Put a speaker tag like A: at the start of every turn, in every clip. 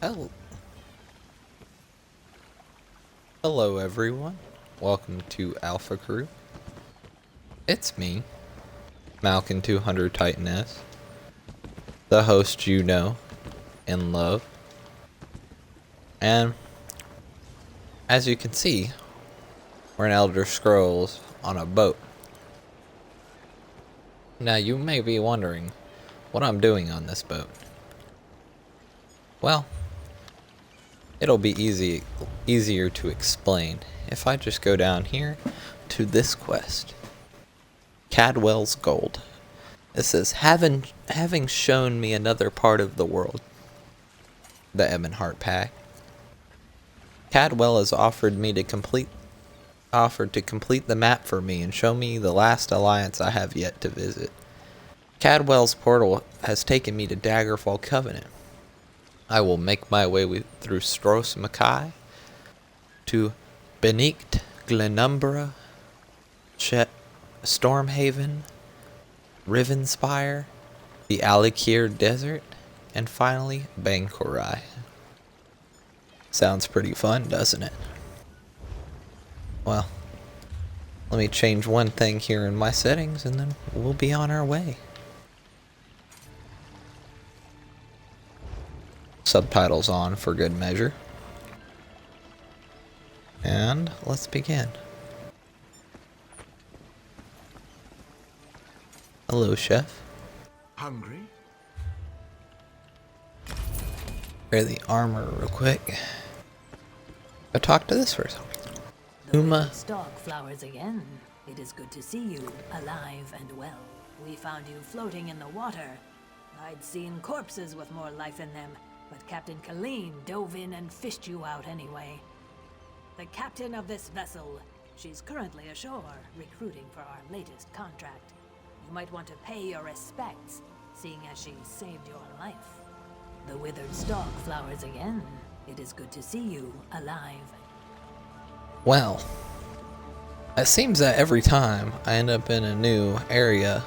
A: Hel- Hello everyone, welcome to Alpha Crew. It's me, Malkin 200 Titaness, the host you know and love. And as you can see, we're in Elder Scrolls on a boat. Now you may be wondering what I'm doing on this boat. Well, it'll be easier to explain if I just go down here to this quest. Cadwell's Gold. It says, having shown me another part of the world, the Ebonheart Pact, Cadwell has offered to complete the map for me and show me the last alliance I have yet to visit. Cadwell's portal has taken me to Daggerfall Covenant. I will make my way through Stros Mackay to Benict, Glenumbra, Stormhaven, Rivenspire, the Alikir Desert, and finally Bankorai. Sounds pretty fun, doesn't it? Well, let me change one thing here in my settings and then we'll be on our way. Subtitles on for good measure. And let's begin. Hello, Chef.
B: Hungry?
A: Wear the armor real quick. Go talk to this first.
C: The
A: Uma.
C: stalk flowers again. It is good to see you, alive and well. We found you floating in the water. I'd seen corpses with more life in them, but Captain Colleen dove in and fished you out anyway. The captain of this vessel. She's currently ashore, recruiting for our latest contract. You might want to pay your respects, seeing as she saved your life. The withered stalk flowers again. It is good to see you, alive.
A: Well, it seems that every time I end up in a new area,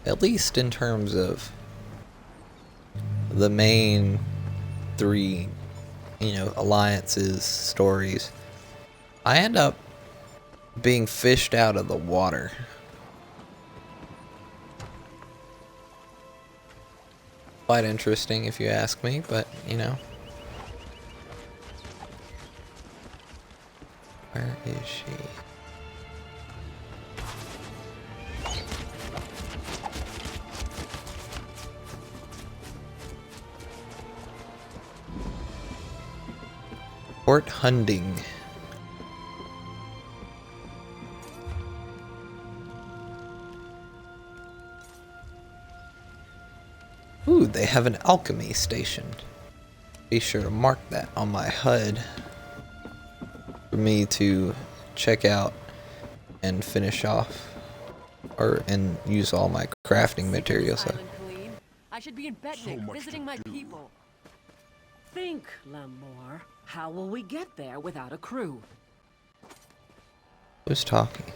A: at least in terms of the main three, alliances, stories, I end up being fished out of the water. Quite interesting if you ask me, but where is she? Port Hunding. Ooh, they have an alchemy station. Be sure to mark that on my HUD for me to check out and finish off, and use all my crafting materials.
D: I should be in Betnik visiting my people. Think, Lamore. How will we get there without a crew?
A: Who's talking?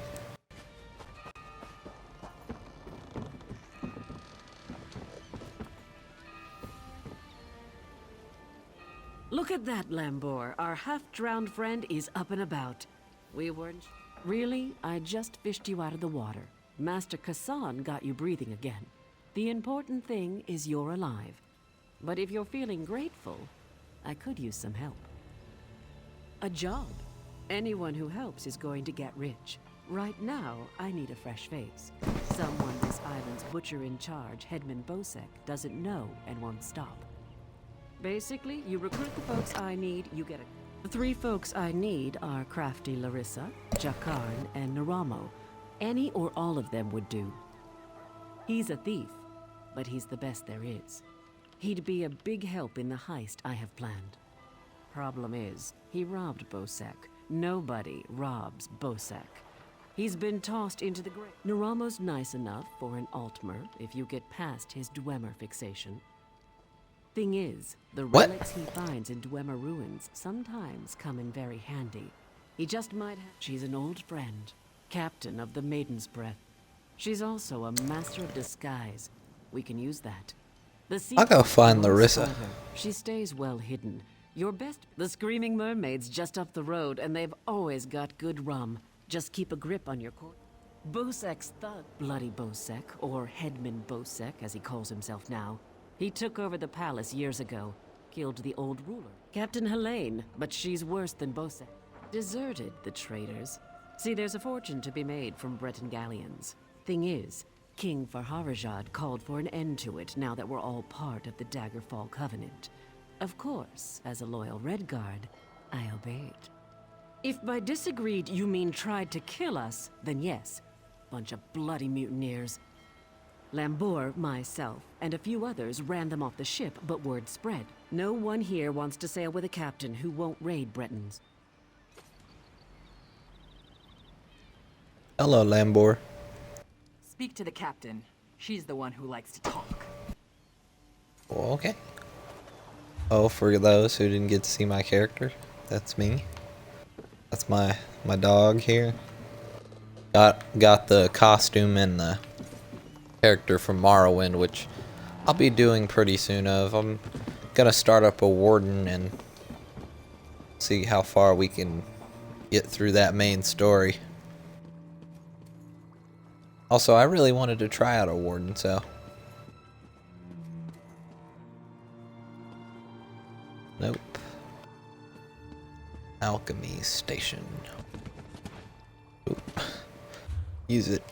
D: Look at that, Lambor. Our half-drowned friend is up and about. We weren't... Really? I just fished you out of the water. Master Kassan got you breathing again. The important thing is you're alive. But if you're feeling grateful, I could use some help. A job. Anyone who helps is going to get rich. Right now, I need a fresh face. Someone this island's butcher in charge, Headman Bosek, doesn't know and won't stop. Basically, you recruit the folks I need, you get a... The three folks I need are Crafty Larissa, Jakarn, and Naramo. Any or all of them would do. He's a thief, but he's the best there is. He'd be a big help in the heist I have planned. Problem is, he robbed Bosek. Nobody robs Bosek. He's been tossed into the grave. Naramo's nice enough for an Altmer if you get past his Dwemer fixation. Thing is, the relics he finds in Dwemer ruins sometimes come in very handy. He just might have... She's an old friend, captain of the Maiden's Breath. She's also a master of disguise. We can use that. The sea
A: I'll go find
D: won't
A: Larissa.
D: spot her. She stays well hidden. Your best, the Screaming Mermaid's just up the road, and they've always got good rum. Just keep a grip on your court. Bosek's thug, Bloody Bosek, or Headman Bosek, as he calls himself now. He took over the palace years ago, killed the old ruler, Captain Helene, but she's worse than Bosek. Deserted the traitors. See, there's a fortune to be made from Breton galleons. Thing is, King Farharajad called for an end to it now that we're all part of the Daggerfall Covenant. Of course, as a loyal Redguard, I obeyed. If by disagreed you mean tried to kill us, then yes. Bunch of bloody mutineers. Lambour, myself, and a few others ran them off the ship, but word spread. No one here wants to sail with a captain who won't raid Bretons.
A: Hello, Lambor.
B: Speak to the captain. She's the one who likes to talk.
A: Well, okay. Oh, for those who didn't get to see my character, that's me. That's my dog here. Got the costume and the character from Morrowind, which I'll be doing pretty soon of. I'm gonna start up a warden and see how far we can get through that main story. Also, I really wanted to try out a warden, so. Nope. Alchemy station. Oop. Use it.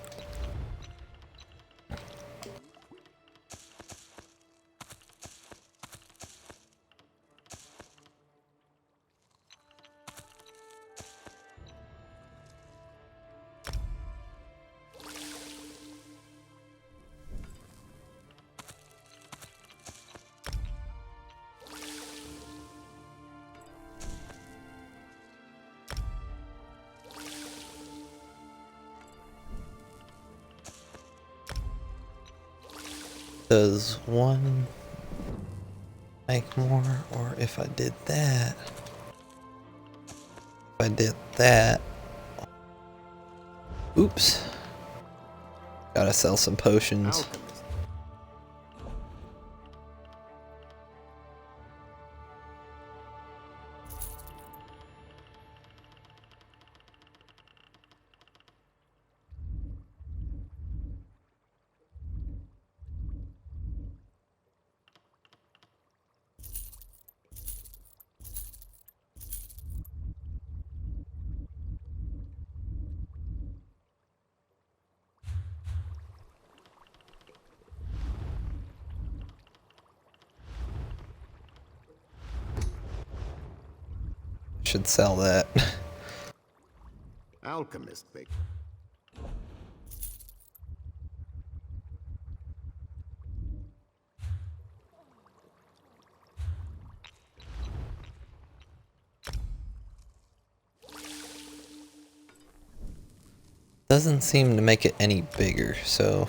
A: Does one make more? Or if I did that, oops, gotta sell some potions. Should sell that.
E: Alchemist, big.
A: Doesn't seem to make it any bigger, so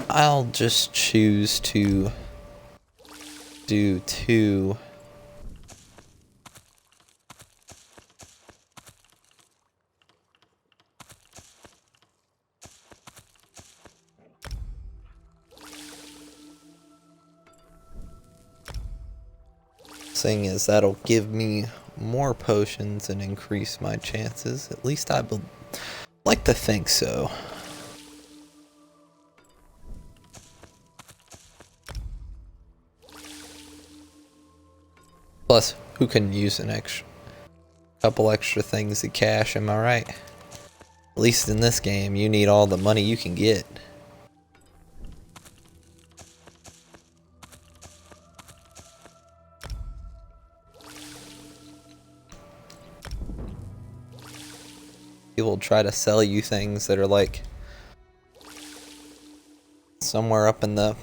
A: I'll just choose to do 2. Thing is, that'll give me more potions and increase my chances. At least I like to think so. Plus, who can use an couple extra things to cash, am I right? At least in this game, you need all the money you can get. People try to sell you things that are like somewhere up in the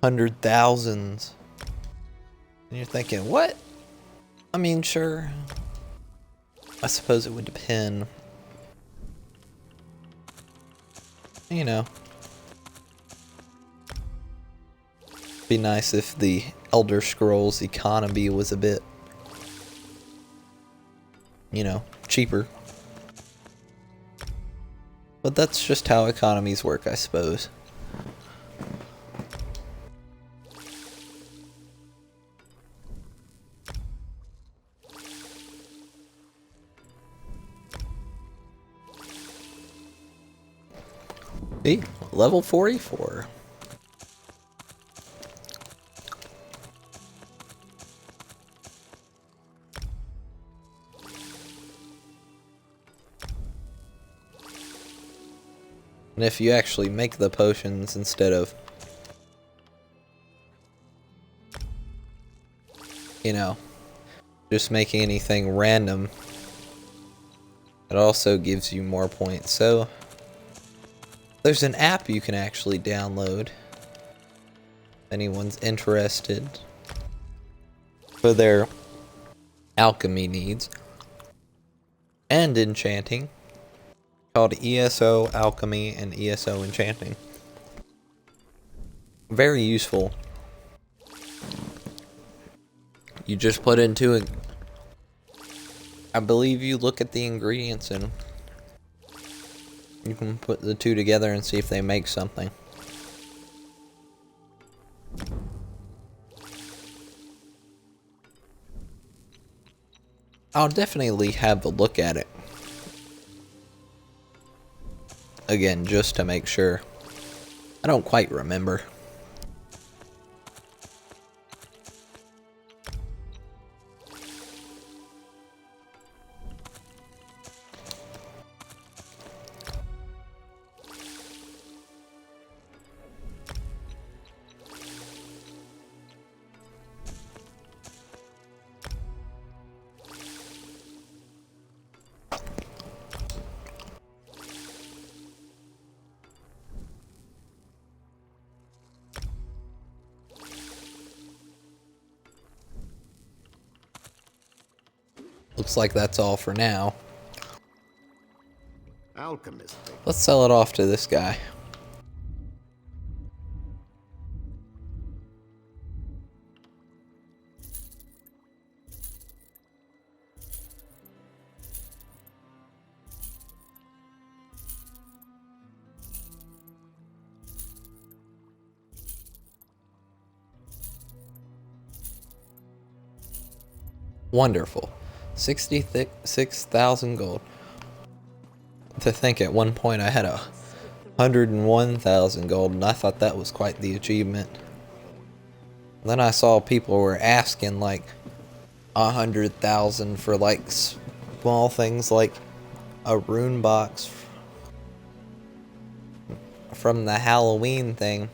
A: 100,000s. And you're thinking, what? I mean, sure. I suppose it would depend. You know. Be nice if the Elder Scrolls economy was a bit, you know, cheaper. But that's just how economies work, I suppose. See? Level 44. And if you actually make the potions instead of, you know, just making anything random, it also gives you more points. So there's an app you can actually download if anyone's interested for their alchemy needs and enchanting, called ESO Alchemy and ESO Enchanting. Very useful. You just put into it, I believe you look at the ingredients and you can put the two together and see if they make something. I'll definitely have a look at it again just to make sure. I don't quite remember. Looks like that's all for now.
E: Alchemist.
A: Let's sell it off to this guy. Wonderful. 66,000 gold. To think at one point I had 101,000 gold, and I thought that was quite the achievement. Then I saw people were asking like 100,000 for like small things like a rune box from the Halloween thing.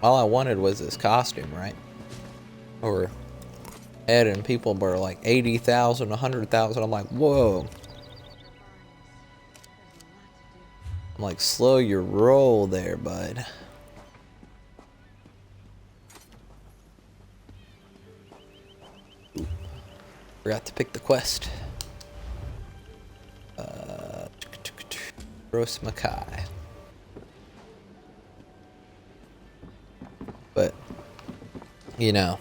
A: All I wanted was this costume, right? Or Ed, and people were like 80,000, 100,000. I'm like, whoa. I'm like, slow your roll there, bud. Ooh. Forgot to pick the quest. Roast Mackay. But, you know,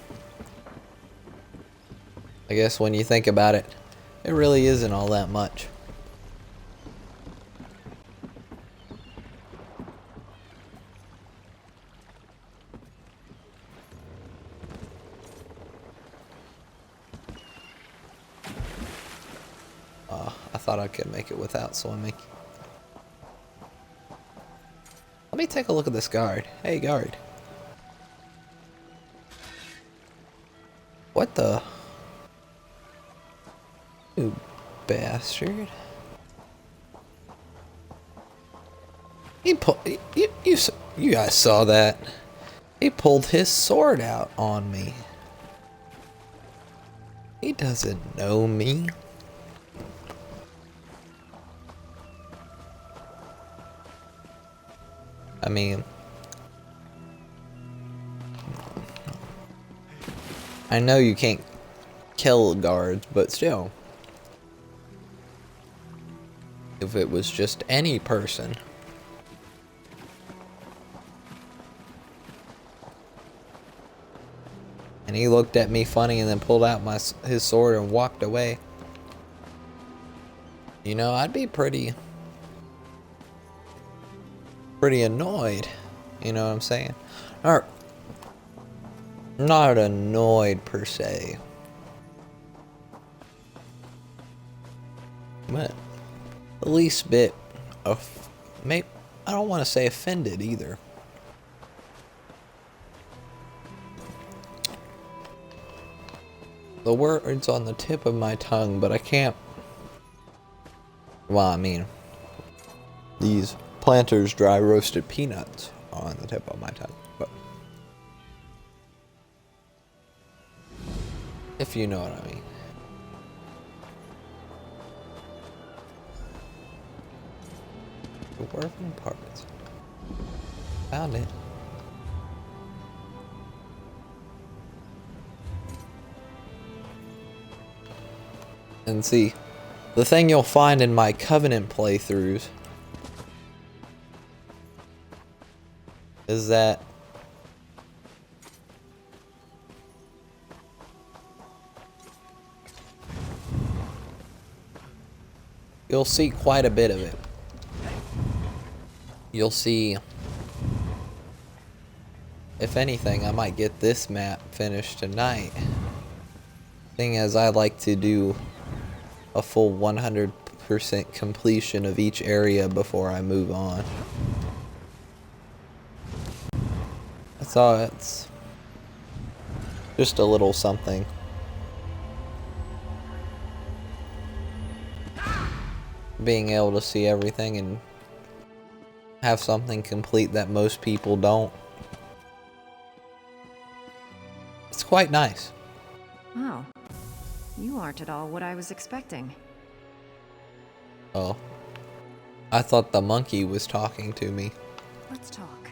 A: I guess when you think about it, it really isn't all that much. I thought I could make it without swimming. Let me take a look at this guard. Hey, guard. What the? You bastard. You guys saw that. He pulled his sword out on me. He doesn't know me. I mean, I know you can't kill guards, but still. If it was just any person. And he looked at me funny and then pulled out his sword and walked away. You know, I'd be pretty annoyed. You know what I'm saying? Or not annoyed per se. But the least bit maybe I don't want to say offended either. The word's on the tip of my tongue, but I can't. Well, I mean, these Planters dry roasted peanuts are on the tip of my tongue, but if you know what I mean. The Dwarven parts. Found it. And see, the thing you'll find in my Covenant playthroughs is that you'll see quite a bit of it. You'll see, if anything, I might get this map finished tonight. Thing as I like to do a full 100% completion of each area before I move on. That's all. It's just a little something. Being able to see everything and have something complete that most people don't. It's quite nice.
E: Oh. You aren't at all what I was expecting.
A: Oh. I thought the monkey was talking to me.
E: Let's talk.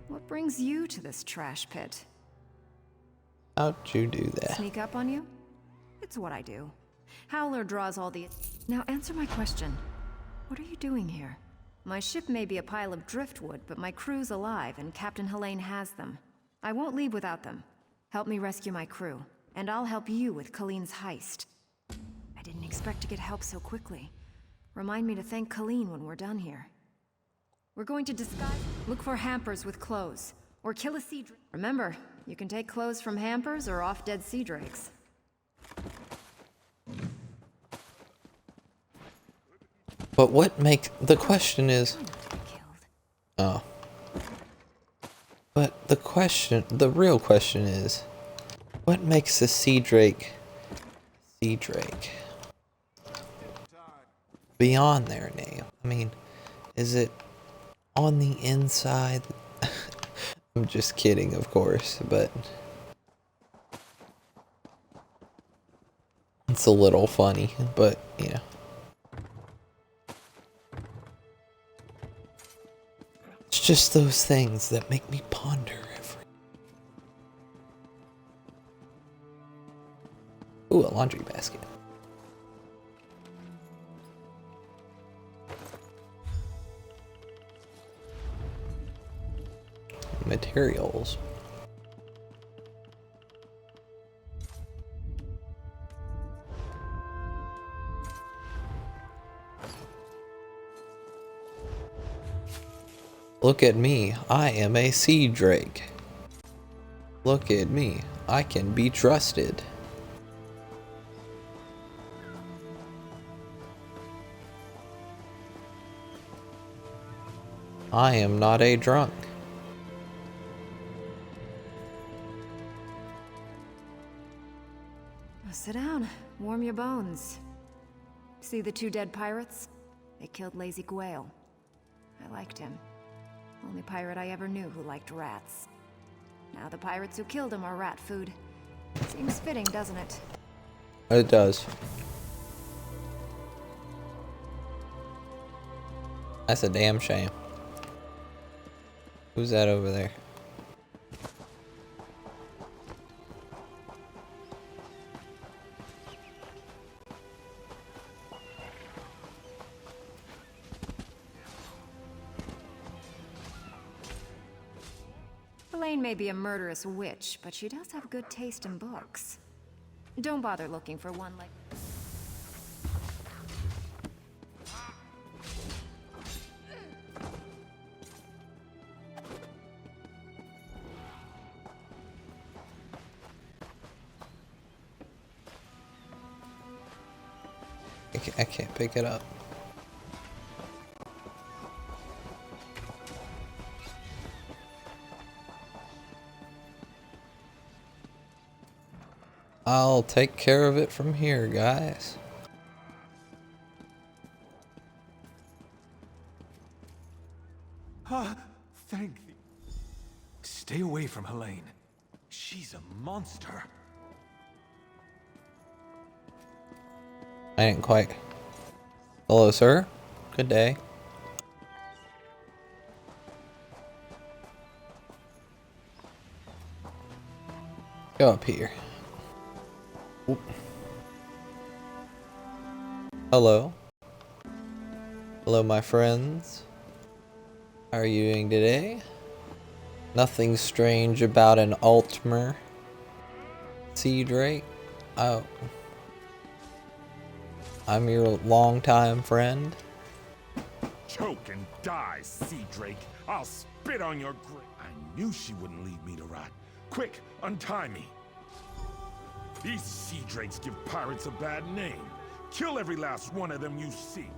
E: What brings you to this trash pit?
A: How'd you do that?
E: Sneak up on you? It's what I do. Howler draws all the... Now answer my question. What are you doing here? My ship may be a pile of driftwood, but my crew's alive and Captain Helene has them. I won't leave without them. Help me rescue my crew, and I'll help you with Colleen's heist. I didn't expect to get help so quickly. Remind me to thank Colleen when we're done here. We're going to disguise... Look for hampers with clothes, or kill a sea drake. Remember, you can take clothes from hampers or off-dead sea drakes.
A: But what makes... The question is... Oh. But the question... The real question is... What makes a sea drake... Sea drake? Beyond their name. I mean, is it on the inside? I'm just kidding, of course, but... It's a little funny, but, you know. It's just those things that make me ponder every... Ooh, a laundry basket. Materials. Look at me, I am a sea drake. Look at me, I can be trusted. I am not a drunk.
E: Sit down, warm your bones. See the two dead pirates? They killed Lazy Gwale. I liked him. Only pirate I ever knew who liked rats. Now the pirates who killed him are rat food. Seems fitting, doesn't it?
A: It does. That's a damn shame. Who's that over there?
E: Helene may be a murderous witch, but she does have good taste in books. Don't bother looking for one like...
A: I can't pick it up. I'll take care of it from here, guys.
F: Ah, thank thee. Stay away from Helene. She's a monster.
A: I didn't quite. Hello, sir. Good day. Go up here. Oop. Hello. Hello, my friends. How are you doing today? Nothing strange about an Altmer Sea Drake. Oh. I'm your longtime friend.
G: Choke and die, Sea Drake. I'll spit on your grave. I knew she wouldn't leave me to rot. Quick, untie me. These Sea Drakes give pirates a bad name. Kill every last one of them you see.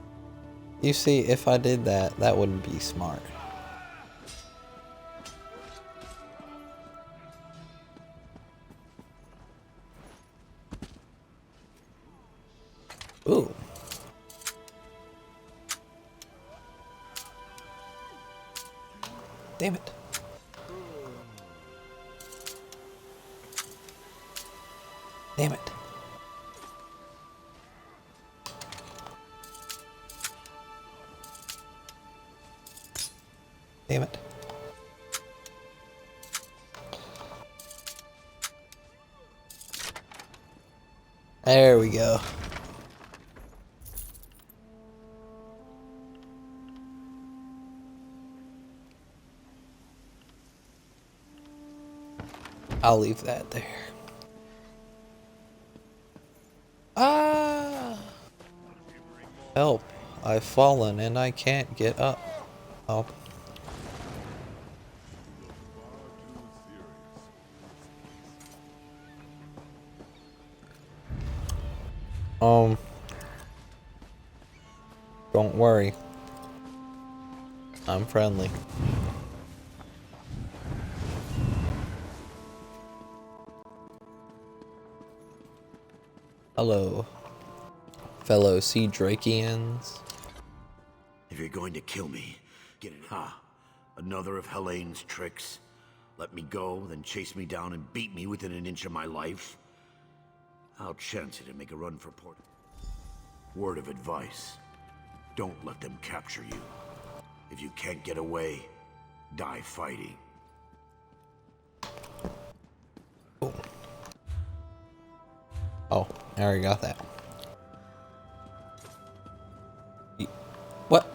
A: You see, if I did that, that wouldn't be smart. Ooh. Damn it. Damn it. Damn it. There we go. I'll leave that there. Ah! Help. I've fallen and I can't get up. Oh. Don't worry. I'm friendly. Hello, fellow Sea Drakians.
H: If you're going to kill me, get it. Ha! Another of Helene's tricks. Let me go, then chase me down and beat me within an inch of my life. I'll chance it and make a run for port. Word of advice. Don't let them capture you. If you can't get away, die fighting.
A: Oh, I already got that. What?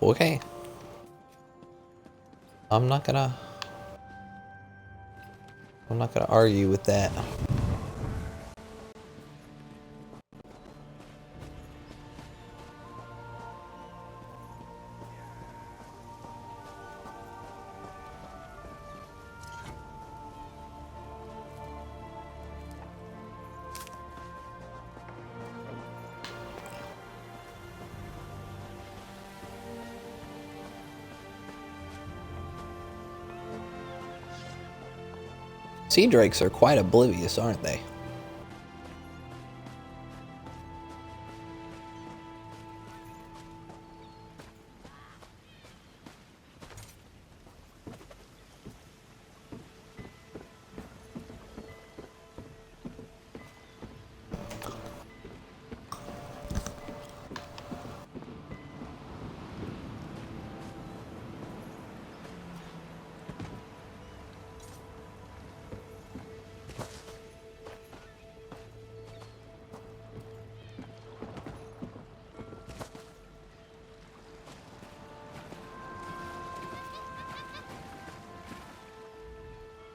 A: Okay. I'm not gonna argue with that. Sea drakes are quite oblivious, aren't they?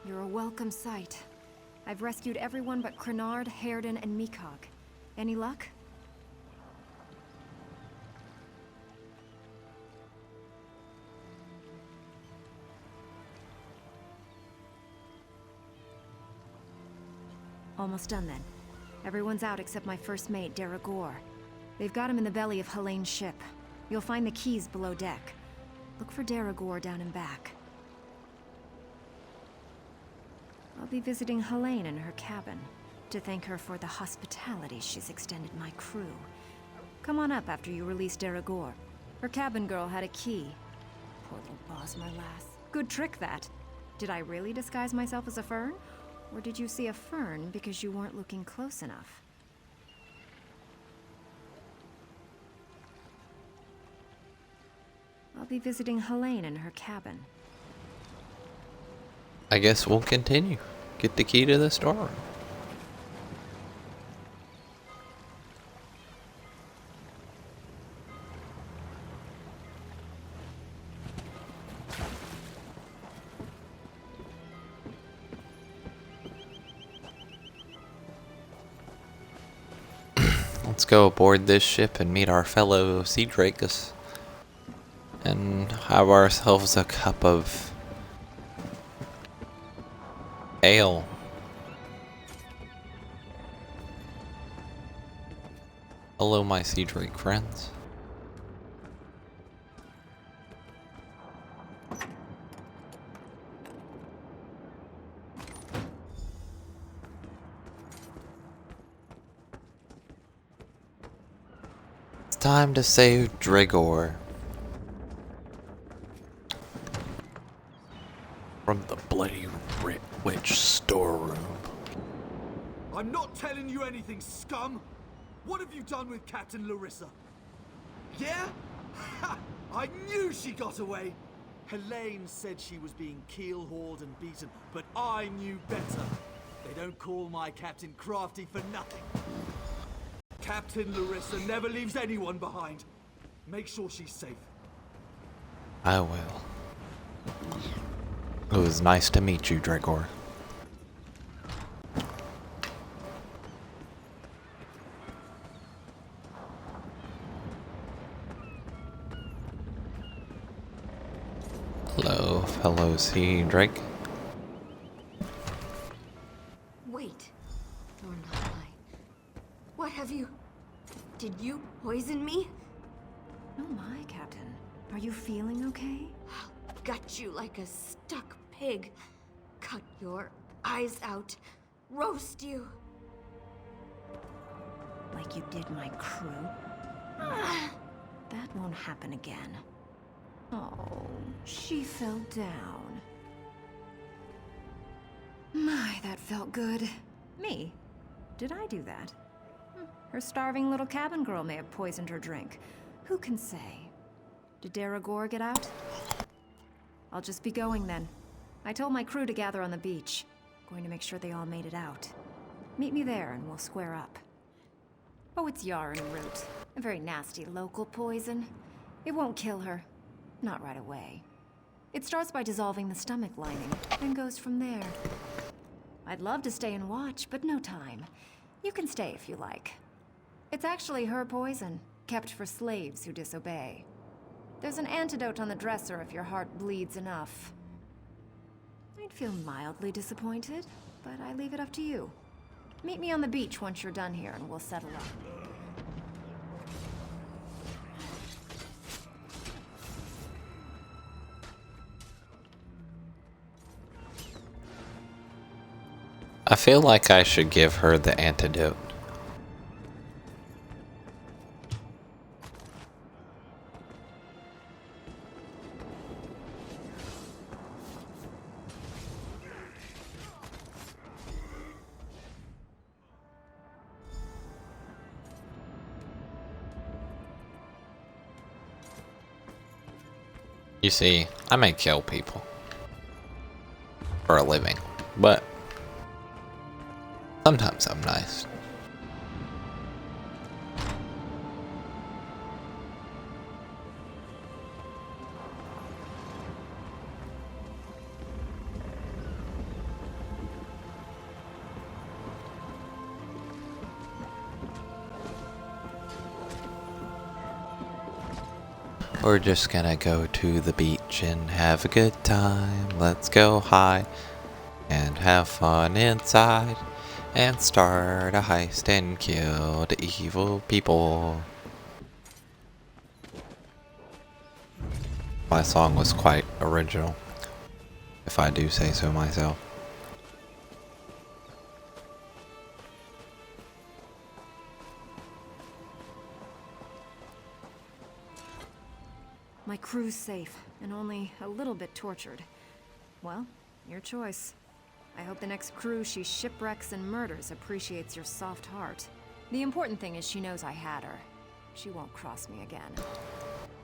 E: You're a welcome sight. I've rescued everyone but Crenard, Hairden, and Meekog. Any luck? Almost done then. Everyone's out except my first mate, Daragor. They've got him in the belly of Helene's ship. You'll find the keys below deck. Look for Daragor down and back. I'll be visiting Helene in her cabin to thank her for the hospitality she's extended my crew. Come on up after you release Daragor. Her cabin girl had a key. Poor little Bosmer lass. Good trick, that. Did I really disguise myself as a fern? Or did you see a fern because you weren't looking close enough? I'll be visiting Helene in her cabin.
A: I guess we'll continue. Get the key to the storeroom. Let's go aboard this ship and meet our fellow sea drakes and have ourselves a cup of ale. Hello, my sea drake friends. It's time to save Dragor from the bloody witch storeroom.
I: I'm not telling you anything, scum! What have you done with Captain Larissa? Yeah? Ha! I knew she got away! Helene said she was being keel-hauled and beaten, but I knew better. They don't call my captain crafty for nothing. Captain Larissa never leaves anyone behind. Make sure she's safe.
A: I will. It was nice to meet you, Dragor. Hello, fellow sea drake.
J: Wait, you're not lying. What have you... Did you poison me?
E: Oh my, Captain. Are you feeling okay?
J: I'll gut you like a stuck pig. Cut your eyes out. Roast you.
E: Like you did my crew? That won't happen again. Oh, she fell down. My, that felt good. Me? Did I do that? Her starving little cabin girl may have poisoned her drink. Who can say? Did Daragor get out? I'll just be going then. I told my crew to gather on the beach. Going to make sure they all made it out. Meet me there and we'll square up. Oh, it's yarn root. A very nasty local poison. It won't kill her. Not right away. It starts by dissolving the stomach lining, then goes from there. I'd love to stay and watch, but no time. You can stay if you like. It's actually her poison, kept for slaves who disobey. There's an antidote on the dresser if your heart bleeds enough. I'd feel mildly disappointed, but I leave it up to you. Meet me on the beach once you're done here and we'll settle up.
A: I feel like I should give her the antidote. You see, I may kill people for a living, but sometimes I'm nice. We're just gonna go to the beach and have a good time. Let's go high and have fun inside. And start a heist and kill the evil people. My song was quite original, if I do say so myself.
E: My crew's safe, and only a little bit tortured. Well, your choice. I hope the next crew she shipwrecks and murders appreciates your soft heart. The important thing is she knows I had her. She won't cross me again.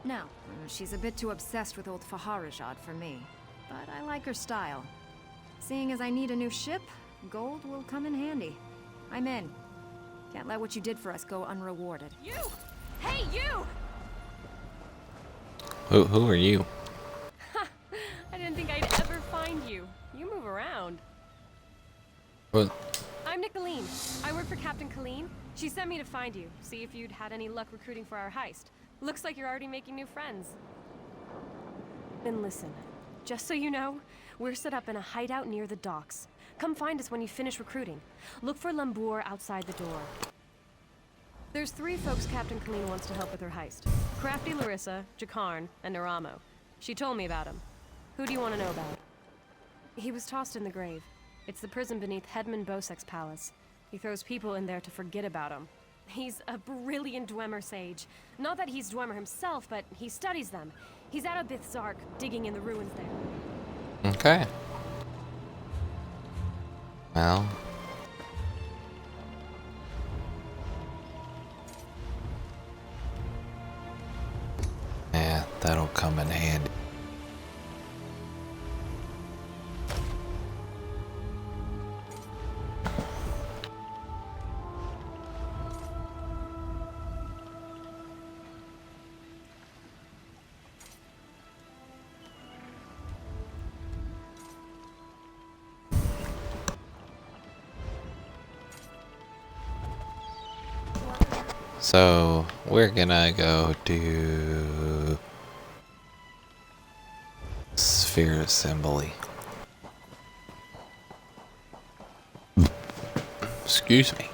E: Now, she's a bit too obsessed with old Faharajad for me, but I like her style. Seeing as I need a new ship, gold will come in handy. I'm in. Can't let what you did for us go unrewarded.
J: You! Hey, you!
A: Who are you?
K: I didn't think I'd ever find you. You move around.
A: What?
K: I'm Nicolene. I work for Captain Colleen. She sent me to find you, see if you'd had any luck recruiting for our heist. Looks like you're already making new friends. Then listen, just so you know, we're set up in a hideout near the docks. Come find us when you finish recruiting. Look for Lambour outside the door. There's 3 folks Captain Colleen wants to help with her heist. Crafty Larissa, Jakarn, and Naramo. She told me about him. Who do you want to know about? He was tossed in the grave. It's the prison beneath Hedman Bosek's palace. He throws people in there to forget about him. He's a brilliant Dwemer sage. Not that he's Dwemer himself, but he studies them. He's out of Bithzark, digging in the ruins there.
A: Okay. Well. Yeah, that'll come in handy. So we're gonna go do Sphere Assembly. Excuse me.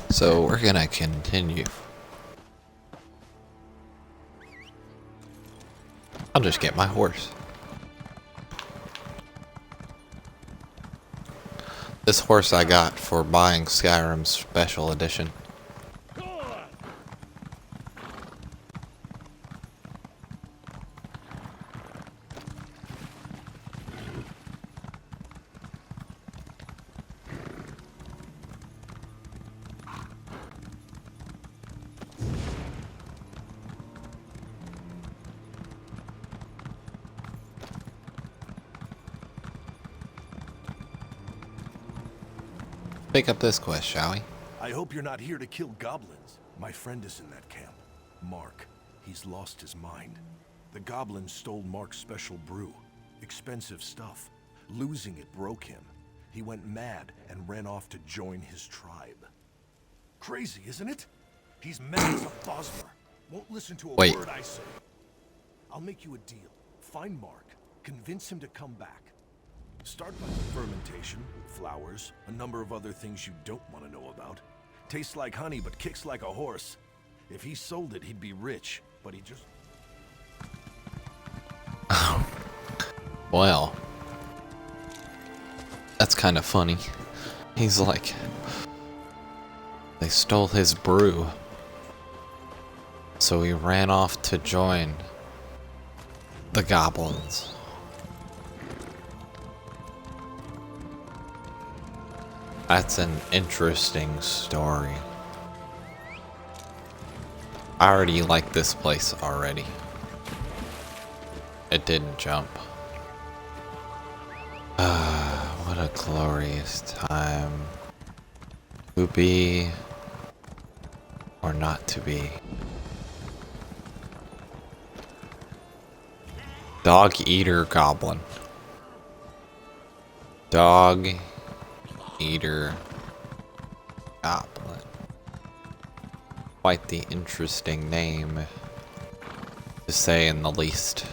A: So we're gonna continue. I'll just get my horse. This horse I got for buying Skyrim's special edition. Pick up this quest, shall we?
L: I hope you're not here to kill goblins. My friend is in that camp. Mark. He's lost his mind. The goblins stole Mark's special brew. Expensive stuff. Losing it broke him. He went mad and ran off to join his tribe. Crazy, isn't it? He's mad as a Bosmer. Won't listen to a word I say. I'll make you a deal. Find Mark. Convince him to come back. Start by fermentation, flowers, a number of other things you don't want to know about. Tastes like honey but kicks like a horse. If he sold it, he'd be rich, but he just...
A: Well, that's kind of funny. He's like, they stole his brew, so he ran off to join the goblins. That's an interesting story. I already like this place already. It didn't jump. What a glorious time to be or not to be. Dog eater goblin. Dog eater goblin. Quite the interesting name, to say in the least.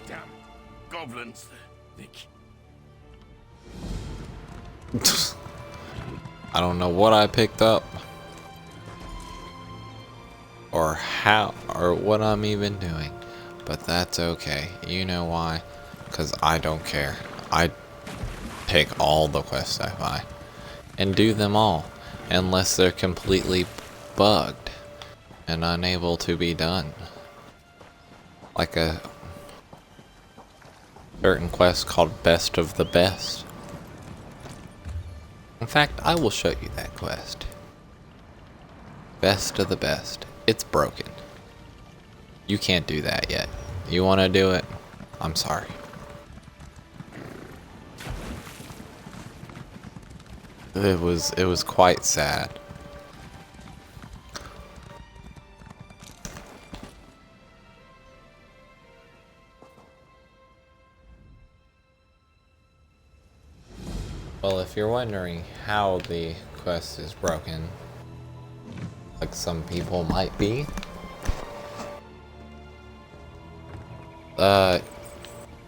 H: Damn goblins.
A: I don't know what I picked up. Or how, or what I'm even doing. But that's okay. You know why? Because I don't care. I take all the quests I find. And do them all. Unless they're completely bugged. And unable to be done. Like a certain quest called Best of the Best. In fact, I will show you that quest. Best of the Best. It's broken. You can't do that yet. You want to do it? I'm sorry. It was quite sad. Well, if you're wondering how the quest is broken, like some people might be,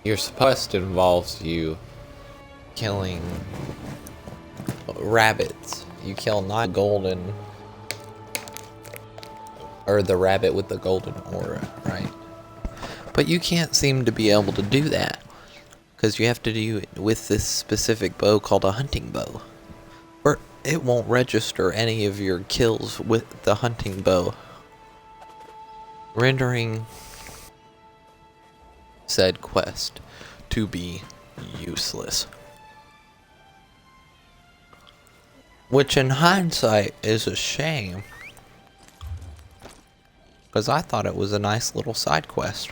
A: your quest involves you killing rabbits. You kill not golden, or the rabbit with the golden aura, right? But you can't seem to be able to do that, because you have to do it with this specific bow called a hunting bow. Or it won't register any of your kills with the hunting bow, rendering said quest to be useless. Which in hindsight is a shame, because I thought it was a nice little side quest.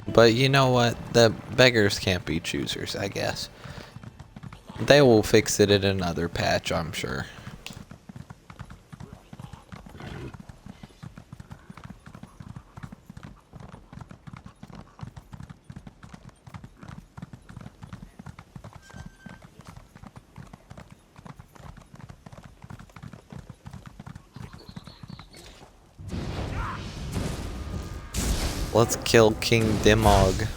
A: But you know what? The beggars can't be choosers, I guess. They will fix it in another patch, I'm sure. Let's kill King Dimog.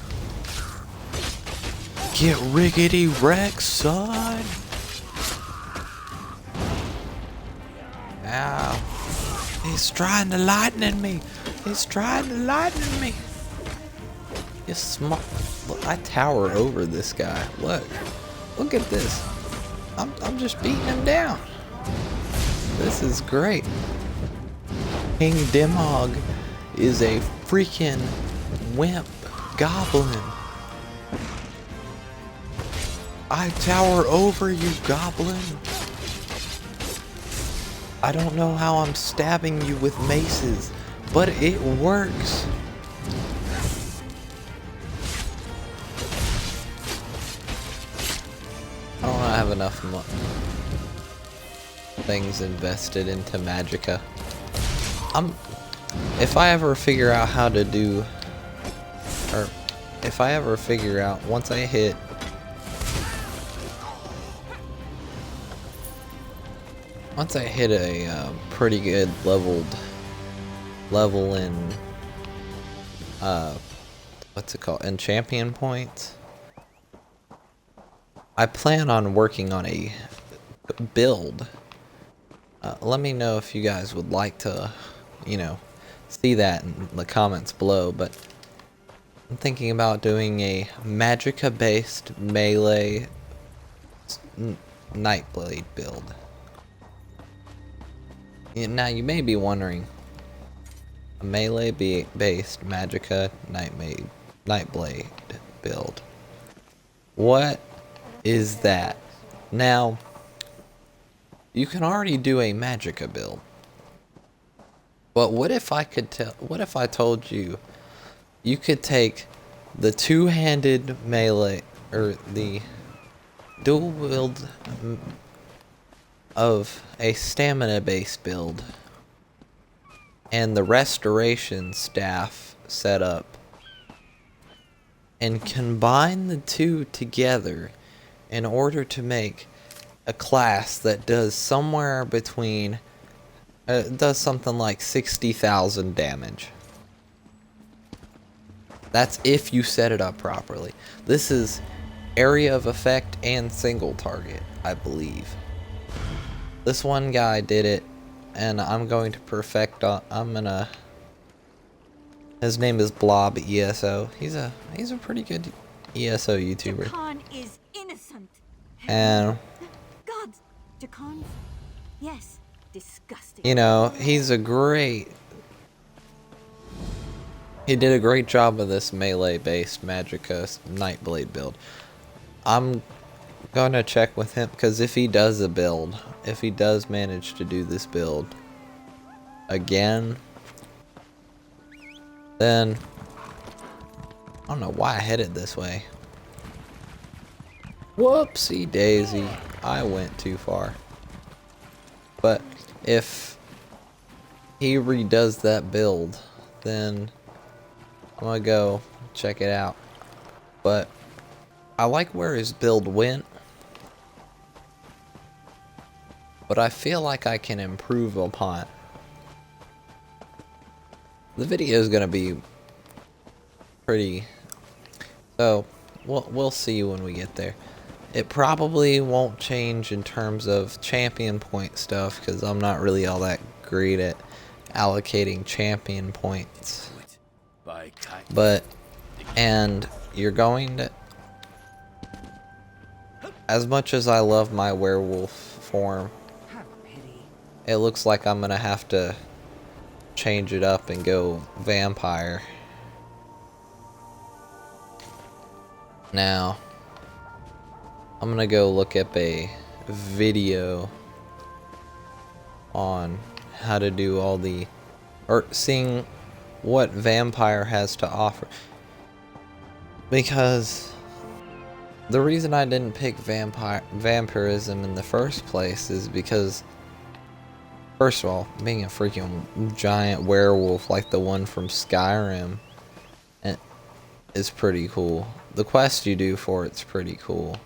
A: Get rickety wrecked, son! Ow. He's trying to lightning me! He's trying to lightning me! He's smart. Look, I tower over this guy. Look. Look at this. I'm just beating him down. This is great. King Dimog is a freaking wimp goblin. I tower over you, goblin. I don't know how I'm stabbing you with maces, but it works. I don't have enough things invested into Magicka. If I ever figure out how to do, or if I ever figure out, once I hit a pretty good level in what's it called, in champion points, I plan on working on a build. Let me know if you guys would like to, you know, see that in the comments below, but I'm thinking about doing a Magicka based melee Nightblade build. Now you may be wondering, a melee based Magicka Nightblade build, what is that now you can already do a Magicka build. But what if I told you you could take the two-handed melee or the dual wield of a stamina based build and the restoration staff setup and combine the two together in order to make a class that does somewhere between does something like 60,000 damage. That's if you set it up properly. This is area of effect and single target, I believe. This one guy did it, and I'm going to perfect. His name is Blob ESO. He's a pretty good ESO YouTuber.
J: Jakan is innocent.
A: And
J: God, Jakan, yes, disgusting.
A: you know, he did a great job of this melee-based Magicka Nightblade build. I'm gonna check with him, because if he does manage to do this build again, then I don't know why I headed this way. Whoopsie daisy, I went too far. But if he redoes that build, then I'm gonna go check it out. But I like where his build went, but I feel like I can improve upon it. The video is gonna be pretty, so we'll see when we get there. It probably won't change in terms of champion point stuff, because I'm not really all that great at allocating champion points. But, and you're going to, as much as I love my werewolf form, it looks like I'm gonna have to change it up and go vampire. Now, I'm gonna go look up a video on how to do all the, or seeing what vampire has to offer, because the reason I didn't pick vampirism in the first place is because, first of all, being a freaking giant werewolf like the one from Skyrim is pretty cool. The quest you do for it's pretty cool.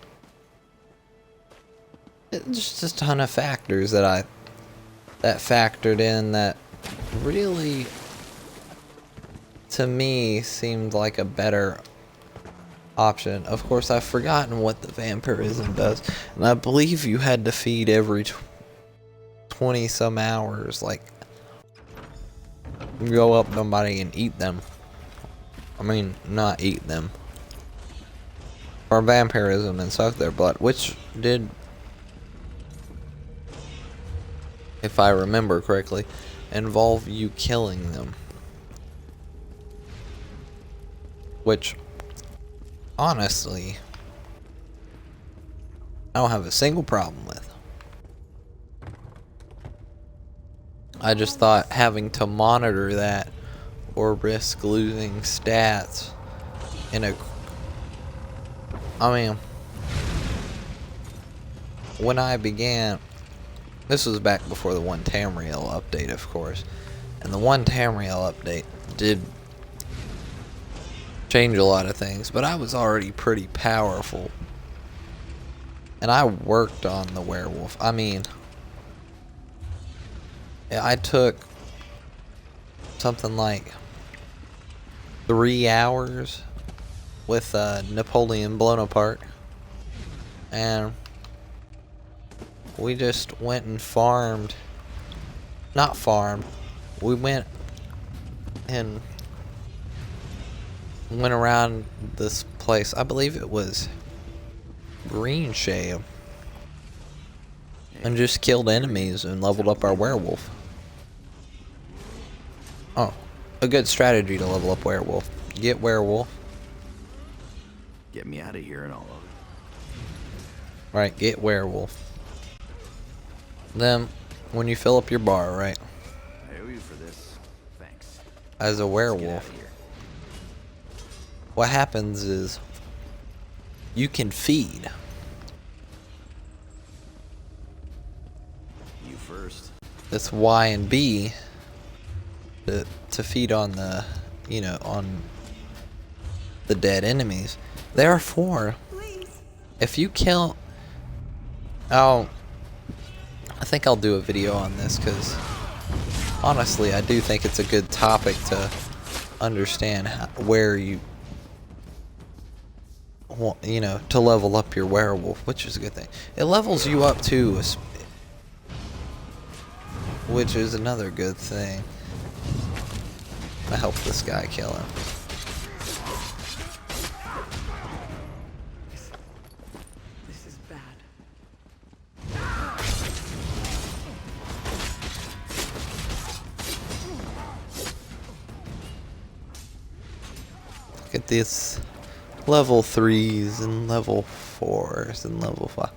A: It's just a ton of factors that factored in that really, to me, seemed like a better option. Of course, I've forgotten what the vampirism does, and I believe you had to feed every 20 some hours, like go up somebody and eat them. I mean, not eat them, or vampirism and suck their blood, which did, if I remember correctly, involve you killing them, which honestly I don't have a single problem with. I just thought having to monitor that or risk losing stats in a, I mean, when I began, this was back before the 1 Tamriel update, of course, and the 1 Tamriel update did change a lot of things, but I was already pretty powerful, and I worked on the werewolf. I mean, I took something like 3 hours with Napoleon Bonaparte, and we just went and farmed, not farmed, we went and went around this place, I believe it was Green Shade, and just killed enemies and leveled up our werewolf. Oh, a good strategy to level up werewolf. Get werewolf.
H: Get me out of here and all of it.
A: Right, get werewolf. Then, when you fill up your bar, right?
M: I owe you for this. Thanks.
A: As a werewolf,
M: Let's get out of here.
A: what happens is you can feed.
M: You first.
A: It's Y and B to feed on the, you know, on the dead enemies. Therefore, if you kill, I think I'll do a video on this because honestly, I do think it's a good topic to understand where you want, you know, to level up your werewolf, which is a good thing. It levels you up too, which is another good thing. I help this guy kill him.
D: This is bad.
A: Look at this level 3s and level 4s and level 5.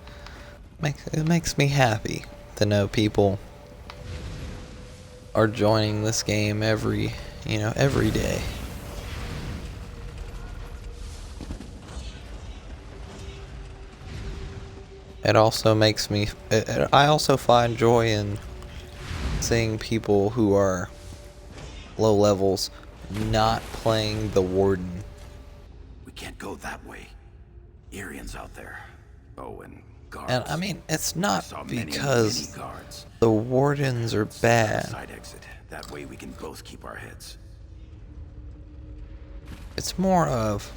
A: It makes me happy to know people are joining this game every day. It also makes me, I also find joy in seeing people who are low levels not playing the Warden.
M: We can't go that way. Arians out there. Oh, and guards.
A: And I mean, it's not
M: many
A: because
M: guards.
A: the Wardens are bad.
M: Side exit. That way we can both keep our heads.
A: It's more of,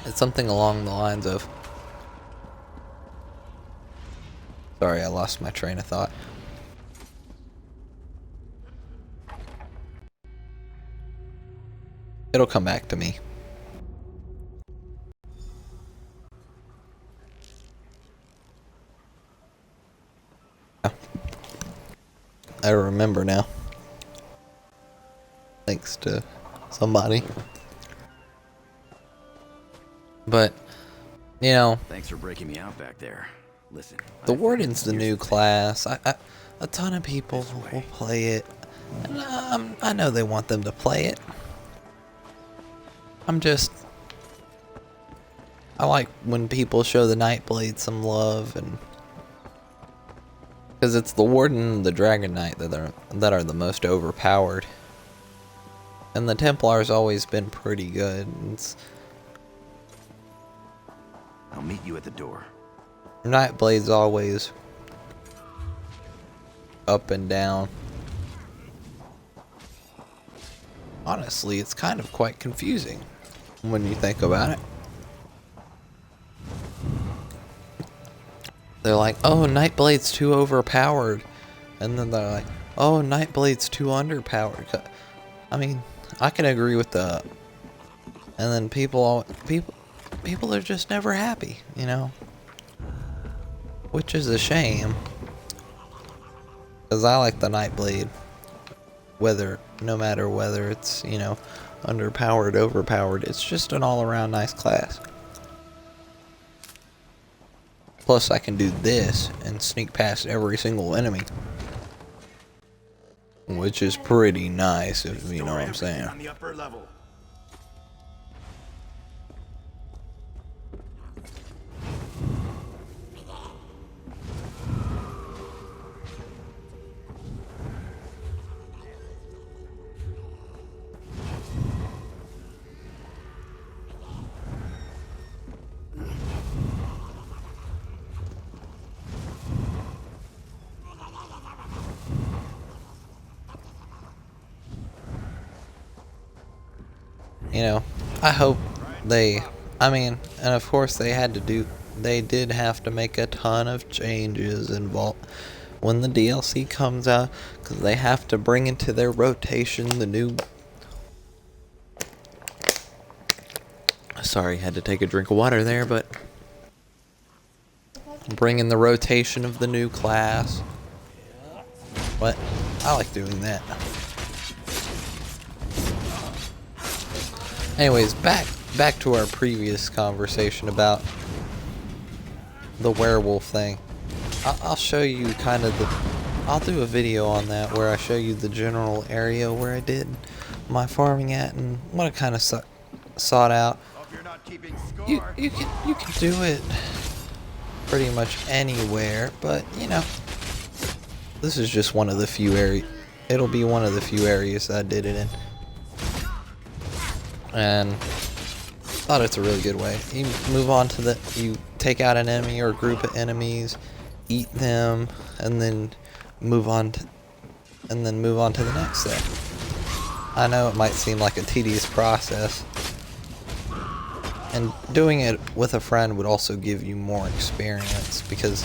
A: it's something along the lines of, sorry, I lost my train of thought. It'll come back to me. I remember now. Thanks to somebody. But, you know,
M: Thanks for breaking me out back there. Listen.
A: the Warden's the new class. A ton of people will play it. And I know they want them to play it. I like when people show the Nightblade some love, and because it's the Warden and the Dragon Knight that are the most overpowered. And the Templar's always been pretty good.
M: I'll meet you at the door.
A: Nightblade's always up and down. Honestly, it's kind of quite confusing when you think about it. They're like, oh, Nightblade's too overpowered. And then they're like, oh, Nightblade's too underpowered. I mean, I can agree with that. And then people are just never happy, you know? Which is a shame. Because I like the Nightblade. No matter whether it's, you know, underpowered, overpowered. It's just an all-around nice class. Plus, I can do this and sneak past every single enemy. Which is pretty nice, if you know what I'm saying.
M: On the upper level.
A: You know, I hope and of course they did have to make a ton of changes when the DLC comes out, because they have to bring into their rotation the new, sorry, had to take a drink of water there, but bring in the rotation of the new class. But I like doing that. Anyways, back back to our previous conversation about the werewolf thing. I'll show you kind of I'll do a video on that where I show you the general area where I did my farming at and what I kind of sought out. You can do it pretty much anywhere, but you know, this is just one of the few areas. It'll be one of the few areas that I did it in, and thought it's a really good way. You move on to you take out an enemy or a group of enemies, eat them, and then move on to the next step. I know it might seem like a tedious process, and doing it with a friend would also give you more experience, because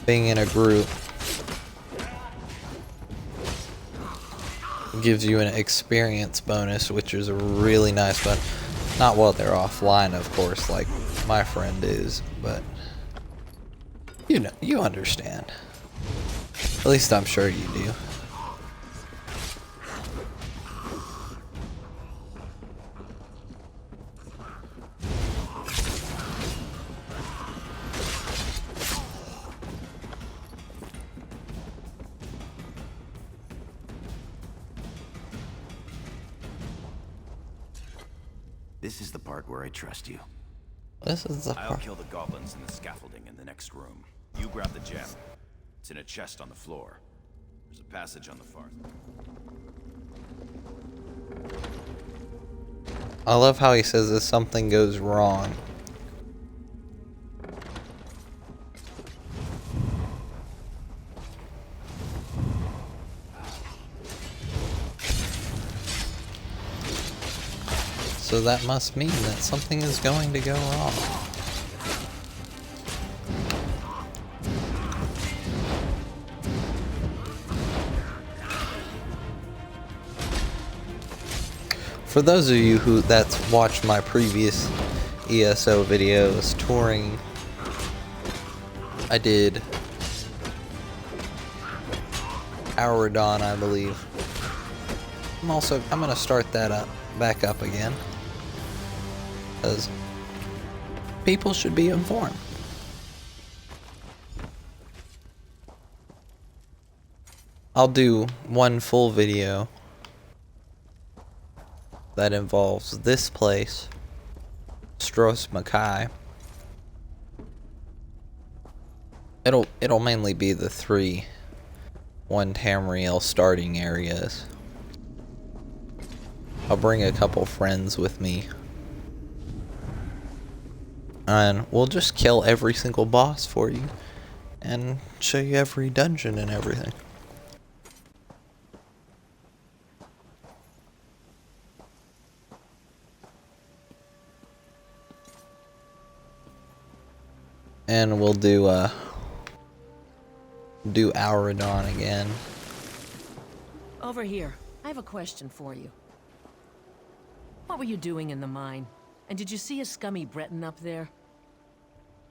A: being in a group gives you an experience bonus, which is a really nice one. Not while they're offline, of course, like my friend is, but you know, you understand. At least I'm sure you do.
M: This is the part where I trust you.
A: This is the
M: I'll
A: part.
M: kill the goblins in the scaffolding in the next room. You grab the gem. It's in a chest on the floor. There's a passage on the far side.
A: I love how he says if something goes wrong. So that must mean that something is going to go wrong. For those of you that's watched my previous ESO videos touring, I did Auradon, I believe. I'm gonna start that back up again, because people should be informed. I'll do one full video that involves this place, Stros Mackay. It'll mainly be the 3 Tamriel starting areas. I'll bring a couple friends with me, and we'll just kill every single boss for you and show you every dungeon and everything. And we'll do Auradon again.
D: Over here. I have a question for you. What were you doing in the mine? And did you see a scummy Breton up there?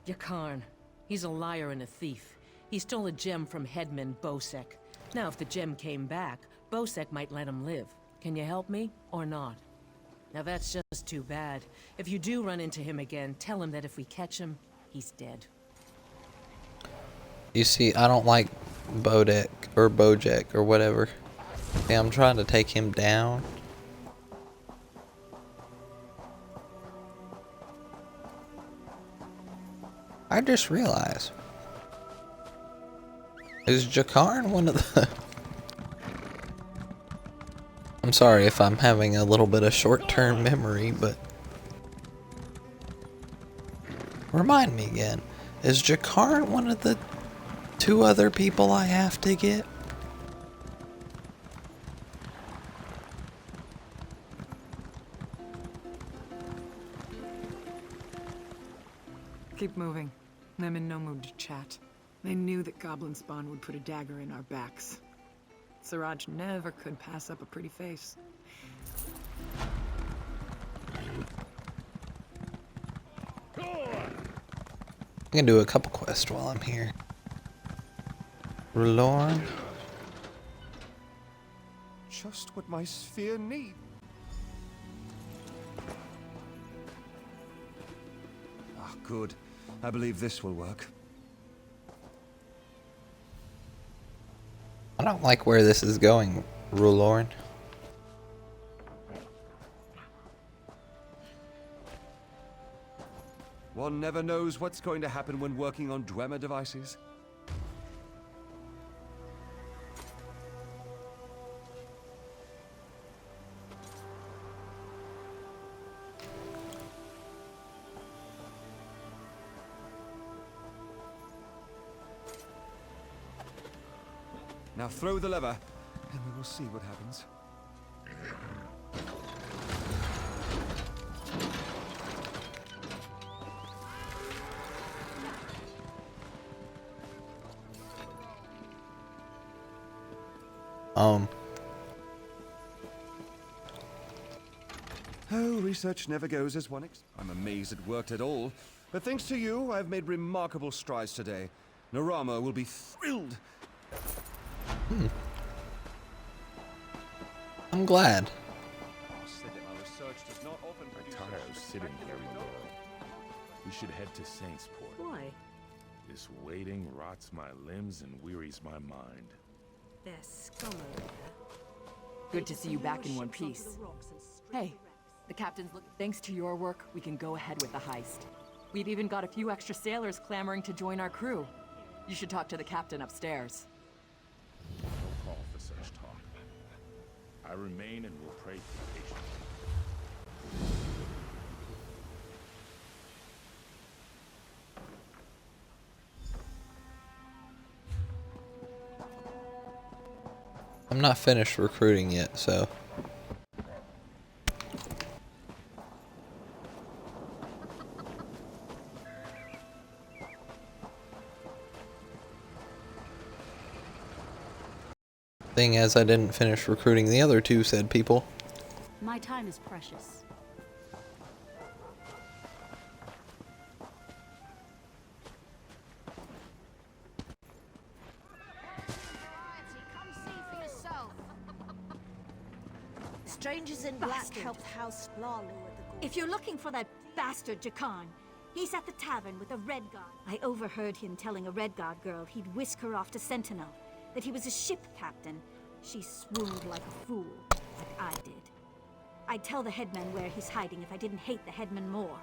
D: Yakarn. He's a liar and a thief. He stole a gem from headman Bosek. Now, if the gem came back, Bosek might let him live. Can you help me, or not? Now that's just too bad. If you do run into him again, tell him that if we catch him, he's dead.
A: You see, I don't like Bodek or Bojack or whatever. Okay, I'm trying to take him down. I just realized, is Jakarn one of the... I'm sorry if I'm having a little bit of short-term memory, but remind me again, is Jakarn one of the 2 other people I have to get?
B: Keep moving. I'm in no mood to chat. I knew that goblin spawn would put a dagger in our backs. Siraj never could pass up a pretty face.
A: I can do a couple quests while I'm here. Relorn.
N: Just what my sphere needs. Good. I believe this will work.
A: I don't like where this is going, Rulorin.
N: One never knows what's going to happen when working on Dwemer devices. Now throw the lever, and we will see what happens. Oh, research never goes as one I'm amazed it worked at all. But thanks to you, I've made remarkable strides today. Narama will be thrilled.
A: I'm glad.
G: I'm tired of sitting here alone. We should head to Saintsport.
D: Why?
G: This waiting rots my limbs and wearies my mind.
C: They're scum over there.
B: Good to see you back in one piece. Hey, the captain's look. Thanks to your work, we can go ahead with the heist. We've even got a few extra sailors clamoring to join our crew. You should talk to the captain upstairs.
G: No call for such talk. I remain and will pray for patience.
A: I'm not finished recruiting yet, so. Thing as I didn't finish recruiting the other two said people.
O: My time is precious.
J: Strangers in Black helped House Splalu at the Gorge. If you're looking for that bastard Jakan, he's at the tavern with a Red Guard. I overheard him telling a Red Guard girl he'd whisk her off to Sentinel, that he was a ship captain. She swooned like a fool, like I did. I'd tell the headman where he's hiding if I didn't hate the headman more.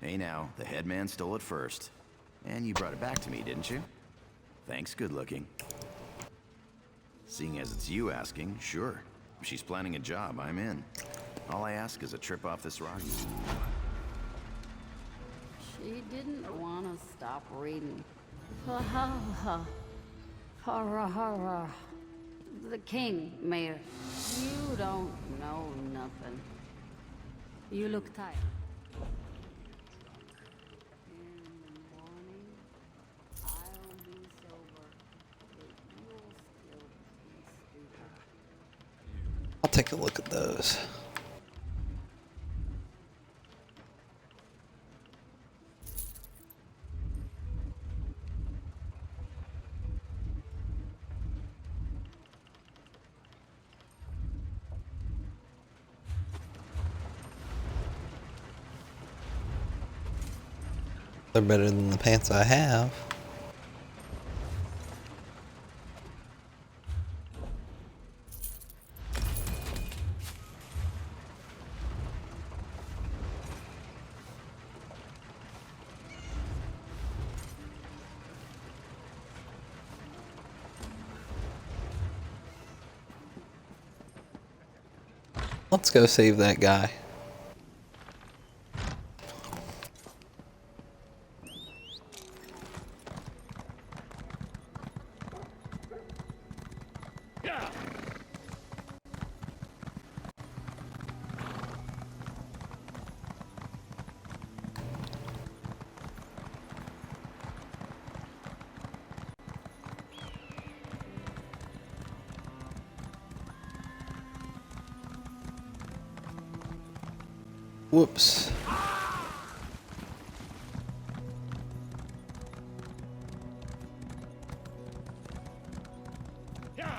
M: Hey now, the headman stole it first. And you brought it back to me, didn't you? Thanks, good looking. Seeing as it's you asking, sure. If she's planning a job, I'm in. All I ask is a trip off this rock.
O: She didn't want to stop reading. Ha ha ha. Ha ha. The king, Mayor. You don't know nothing. You look tired.
A: I'll take a look at those. They're better than the pants I have. Let's go save that guy. Whoops.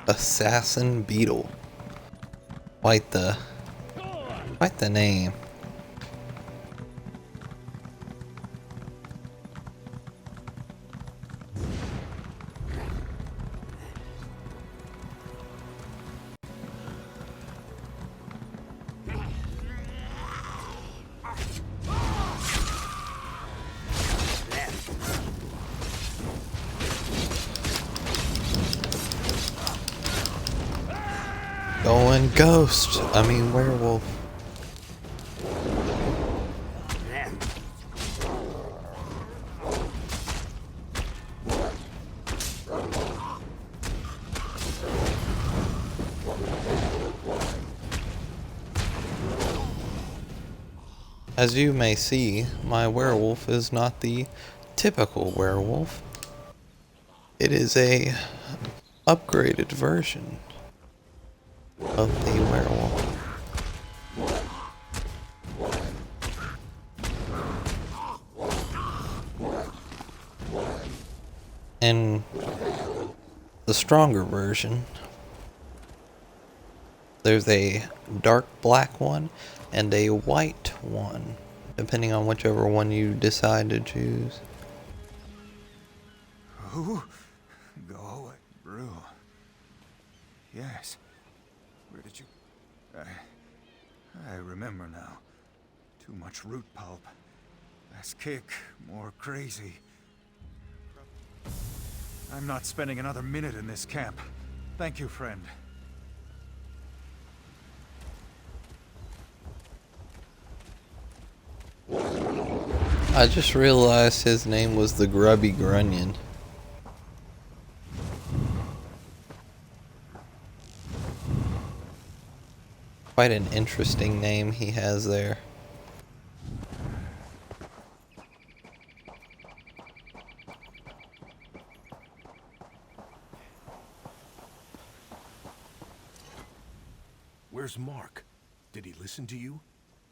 A: Assassin Beetle. Quite the name. Going ghost. I mean werewolf. As you may see, my werewolf is not the typical werewolf. It is a upgraded version of the werewolf. And the stronger version, there's a dark black one and a white one, depending on whichever one you decide to choose.
F: Who? Go away, brew. Yes. Where did you... I remember now. Too much root pulp. Less kick, more crazy. I'm not spending another minute in this camp. Thank you, friend.
A: I just realized his name was the Grubby Grunion. Quite an interesting name he has there.
L: Where's Mark? Did he listen to you?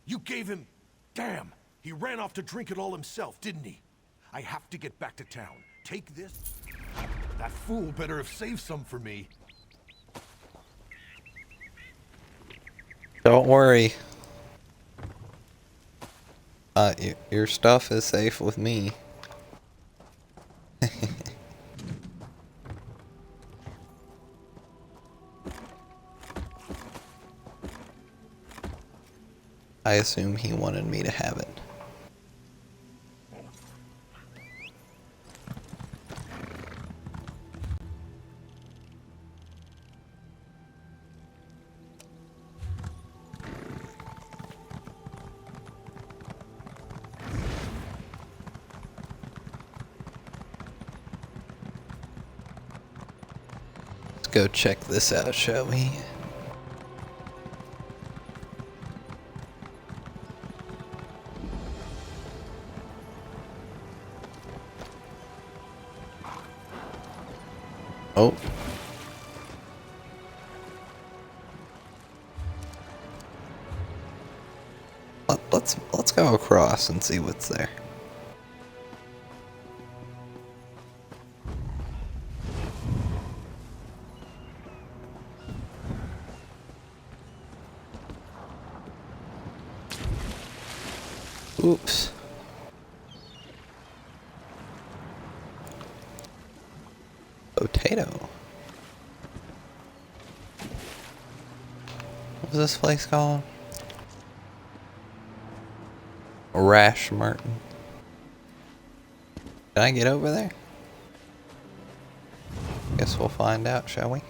L: You gave him... Damn! He ran off to drink it all himself, didn't he? I have to get back to town. Take this. That fool better have saved some for me.
A: Don't worry. Your stuff is safe with me. I assume he wanted me to have it. Let's go check this out, shall we? Oh. Let's go across and see what's there. Oops. Potato. What's this place called? Rash Martin. Can I get over there? Guess we'll find out, shall we?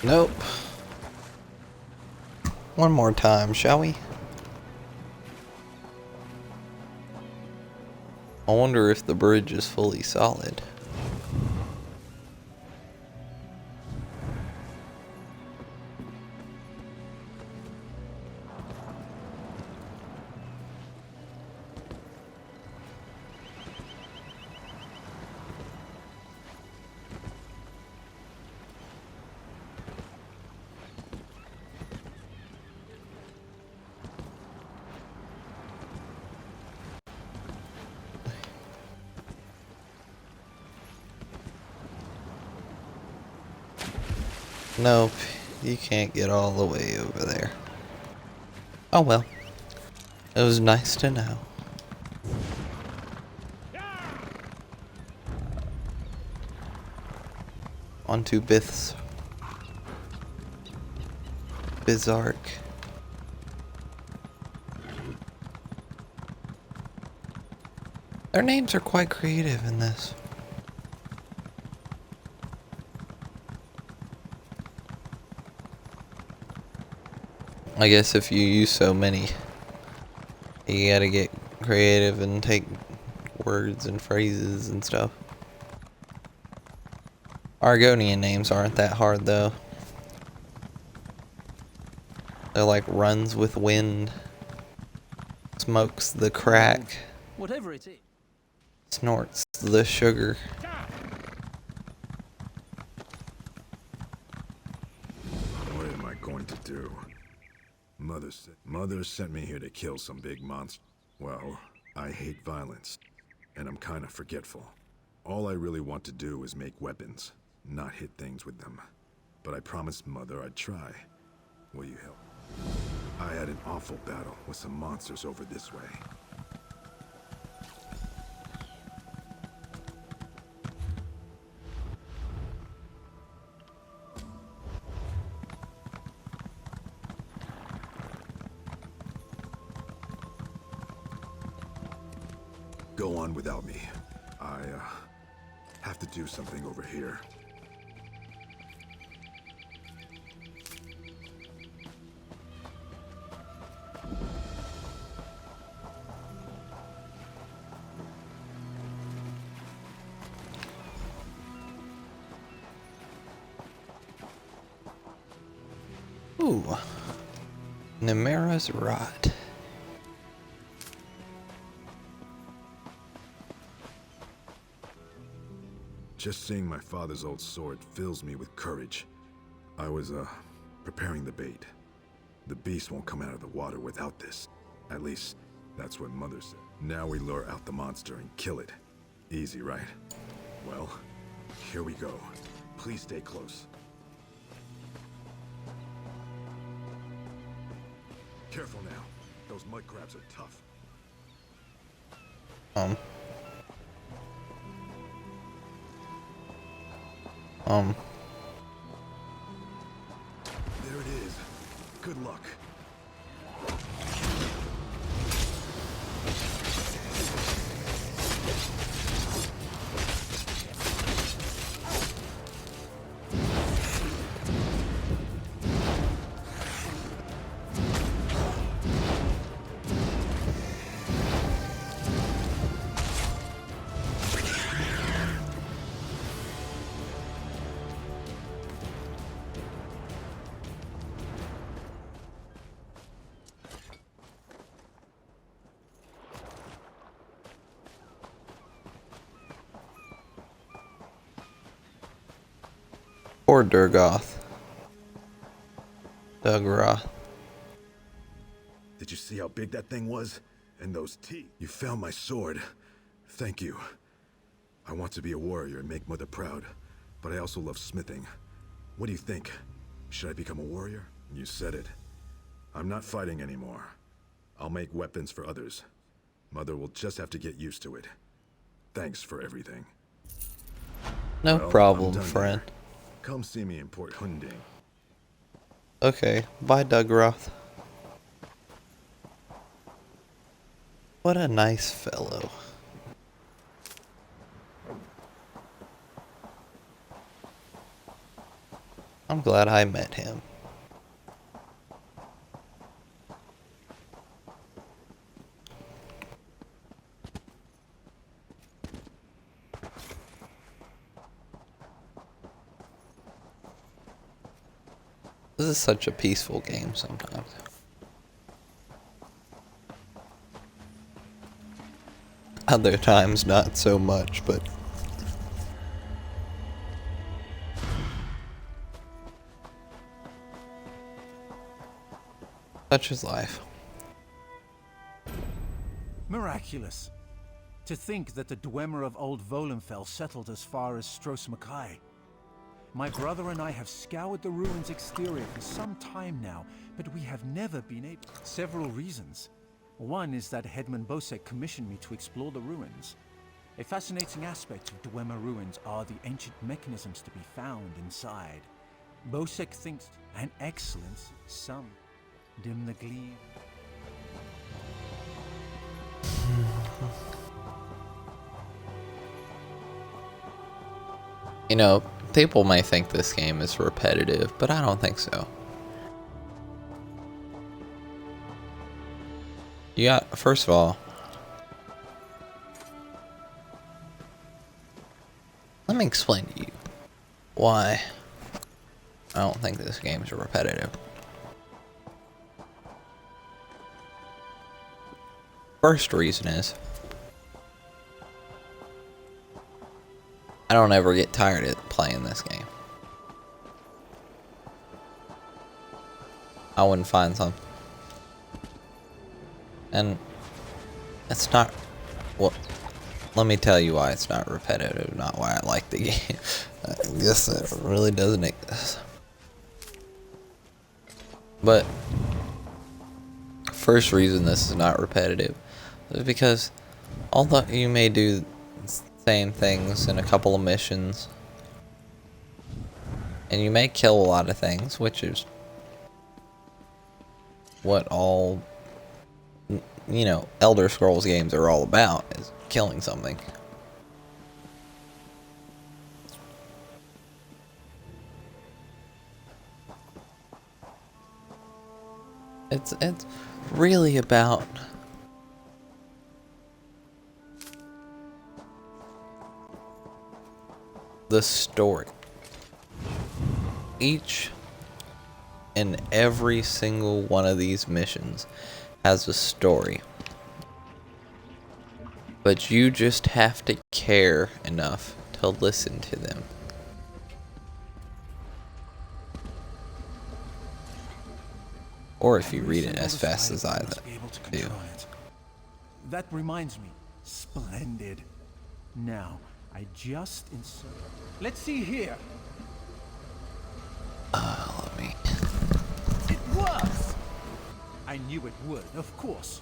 A: Nope. One more time, shall we? I wonder if the bridge is fully solid. Nope, you can't get all the way over there. Oh well. It was nice to know. On to Bith's Bizarre. Their names are quite creative in this. I guess if you use so many, you gotta get creative and take words and phrases and stuff. Argonian names aren't that hard though. They're like runs with wind, smokes the crack,
P: Whatever it is.
A: snorts the sugar.
L: What am I going to do? Mother sent me here to kill some big monster. Well, I hate violence, and I'm kind of forgetful. All I really want to do is make weapons, not hit things with them. But I promised Mother I'd try. Will you help? I had an awful battle with some monsters over this way. Go on without me. I have to do something over here.
A: Ooh. Nemera's Rod.
L: Just seeing my father's old sword fills me with courage. I was, preparing the bait. The beast won't come out of the water without this. At least, that's what Mother said. Now we lure out the monster and kill it. Easy, right? Well, here we go. Please stay close. Careful now. Those mud crabs are tough. There it is. Good luck.
A: Or Durgoth. Dugroth.
L: Did you see how big that thing was? And those teeth. You found my sword. Thank you. I want to be a warrior and make Mother proud, but I also love smithing. What do you think? Should I become a warrior? You said it. I'm not fighting anymore. I'll make weapons for others. Mother will just have to get used to it. Thanks for everything.
A: No
L: Well,
A: problem,
L: I'm done
A: friend.
L: here. Come see me in Port Hunding.
A: Okay, bye Dugroth. What a nice fellow. I'm glad I met him. This is such a peaceful game sometimes. Other times not so much, but such is life.
P: Miraculous. To think that the Dwemer of Old Volenfell settled as far as Stros Mackay. My brother and I have scoured the ruins' exterior for some time now, but we have never been able. Several reasons. One is that Headman Bosek commissioned me to explore the ruins. A fascinating aspect of Dwemer ruins are the ancient mechanisms to be found inside. Bosek thinks an excellence, some dim the gleam.
A: You know, people may think this game is repetitive, but I don't think so. You got, first of all, let me explain to you why I don't think this game is repetitive. First reason is, I don't ever get tired of playing this game. I wouldn't find some. And it's not, well, let me tell you why it's not repetitive, not why I like the game. I guess it really doesn't exist. But first reason this is not repetitive is because although you may do same things in a couple of missions, and you may kill a lot of things, which is what all, you know, Elder Scrolls games are all about, is killing something. It's really about the story. Each and every single one of these missions has a story. But you just have to care enough to listen to them. Or if you read it as fast as I do.
P: That reminds me. Splendid. Now, I just insert. Let's see here.
A: Let me.
P: It works! I knew it would, of course.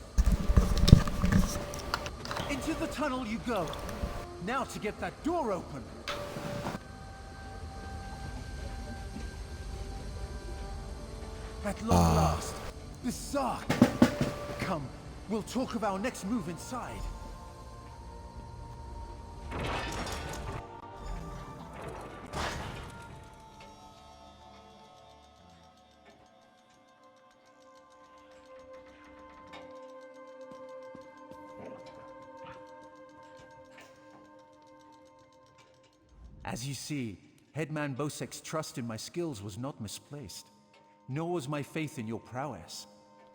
P: Into the tunnel you go. Now to get that door open. At long last, the Sark. Come, we'll talk of our next move inside. As you see, Headman Bosek's trust in my skills was not misplaced. Nor was my faith in your prowess.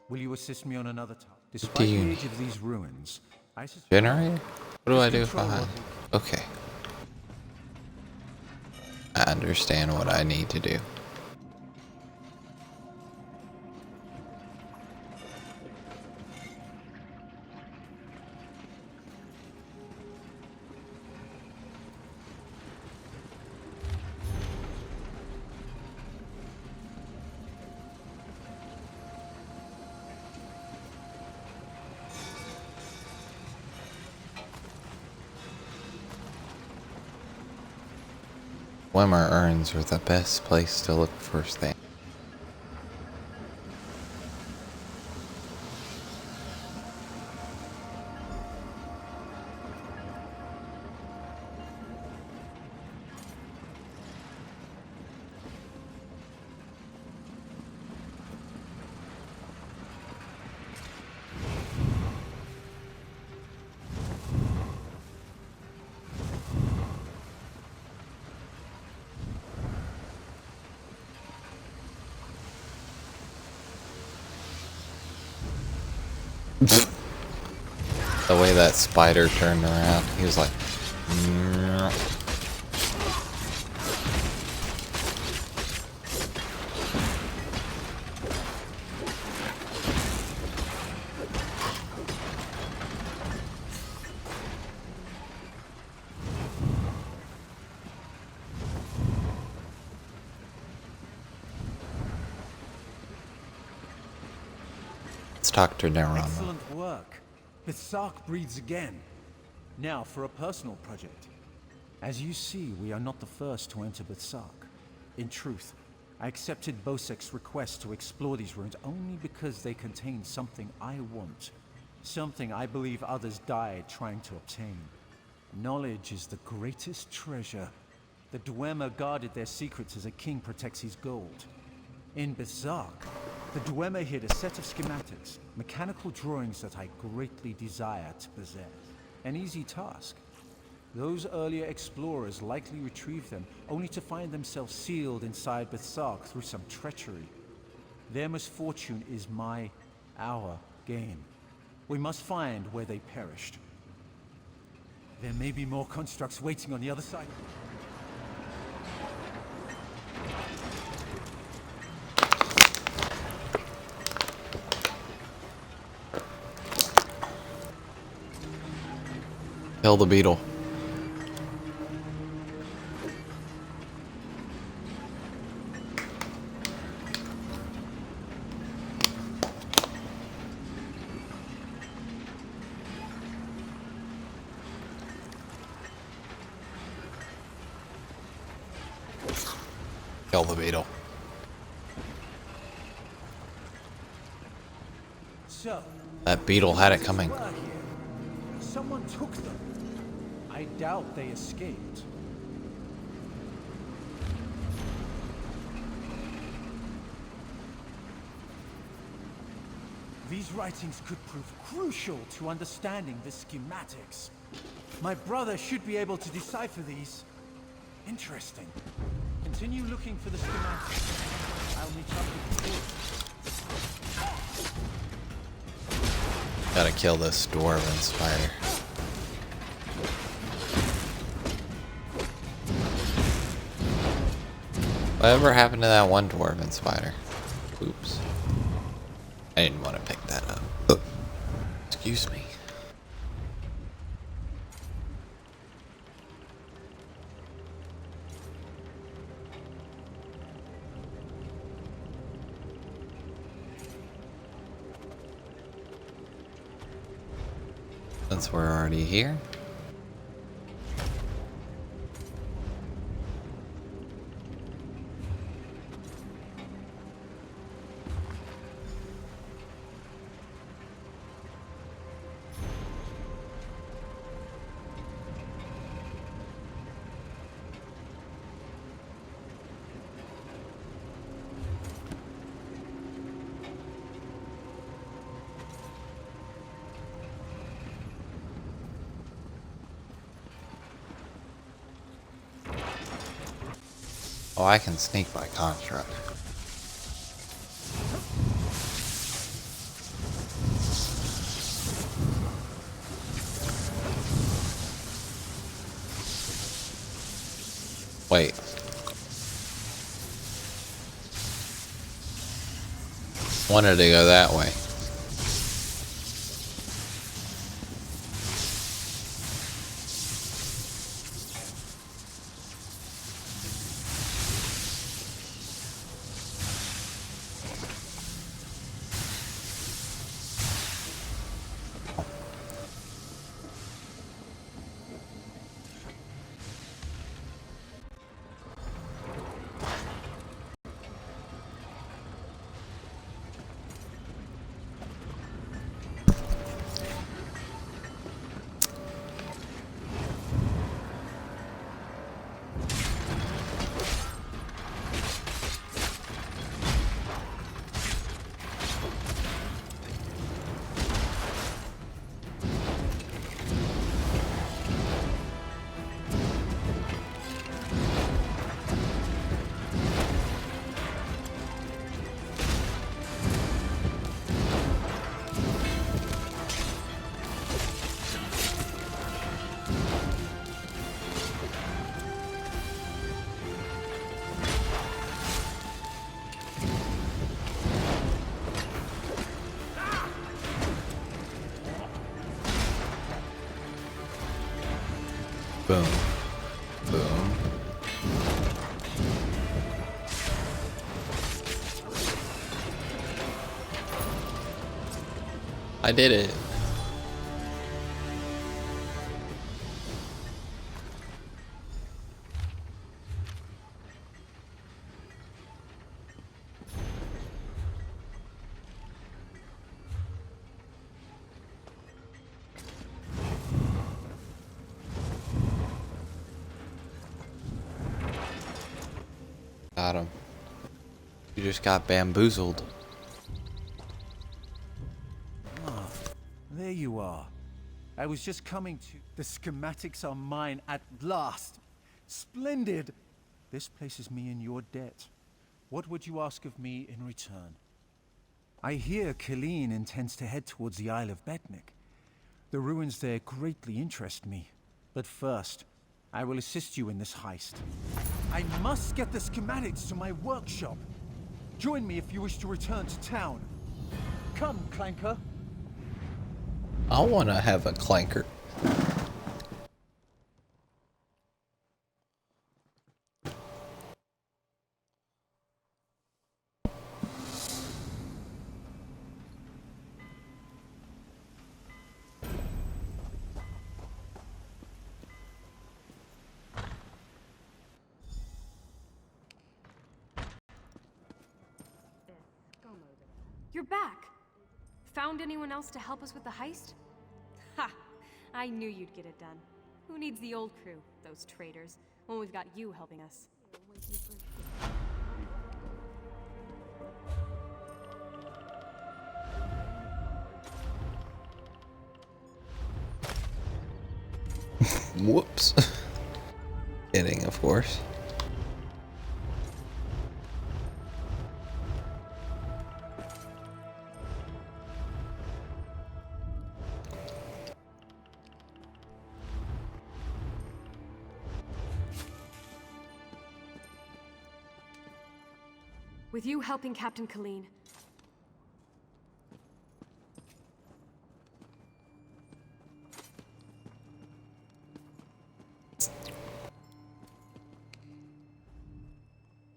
P: Will you assist me on another topic? Despite the age of these ruins, I suspect...
A: Generator? What do I do if I... Okay. I understand what I need to do. Dwemer urns are the best place to look for things. The way that spider turned around, he was like, Let's talk to Narama.
P: Excellent work. Bithzark breathes again. Now for a personal project. As you see, we are not the first to enter Bithzark. In truth, I accepted Bosek's request to explore these ruins only because they contain something I want. Something I believe others died trying to obtain. Knowledge is the greatest treasure. The Dwemer guarded their secrets as a king protects his gold. In Bithzark, the Dwemer hid a set of schematics, mechanical drawings that I greatly desire to possess. An easy task. Those earlier explorers likely retrieved them, only to find themselves sealed inside Bithzark through some treachery. Their misfortune is our gain. We must find where they perished. There may be more constructs waiting on the other side.
A: Kill the beetle. Kill the beetle.
P: So,
A: That beetle had it coming.
P: someone took them. I doubt they escaped. These writings could prove crucial to understanding the schematics. My brother should be able to decipher these. Interesting. Continue looking for the schematics. I'll meet up with you.
A: Gotta kill this dwarven spider. Whatever happened to that one dwarven spider? Oops. I didn't want to pick that up. Excuse me. Since we're already here. Oh, I can sneak by construct. Wait. Wanted to go that way. Boom. Boom. I did it. Got him. You just got bamboozled.
P: Ah, there you are. I was just coming to... The schematics are mine at last. Splendid! This places me in your debt. What would you ask of me in return? I hear Killeen intends to head towards the Isle of Betnik. The ruins there greatly interest me. But first, I will assist you in this heist. I must get the schematics to my workshop. Join me if you wish to return to town. Come, Clanker.
A: I want to have a clanker.
K: You're back! Found anyone else to help us with the heist? Ha! I knew you'd get it done. Who needs the old crew, those traitors, when we've got you helping us?
A: Whoops. Kidding, of course.
K: With you helping Captain Killeen,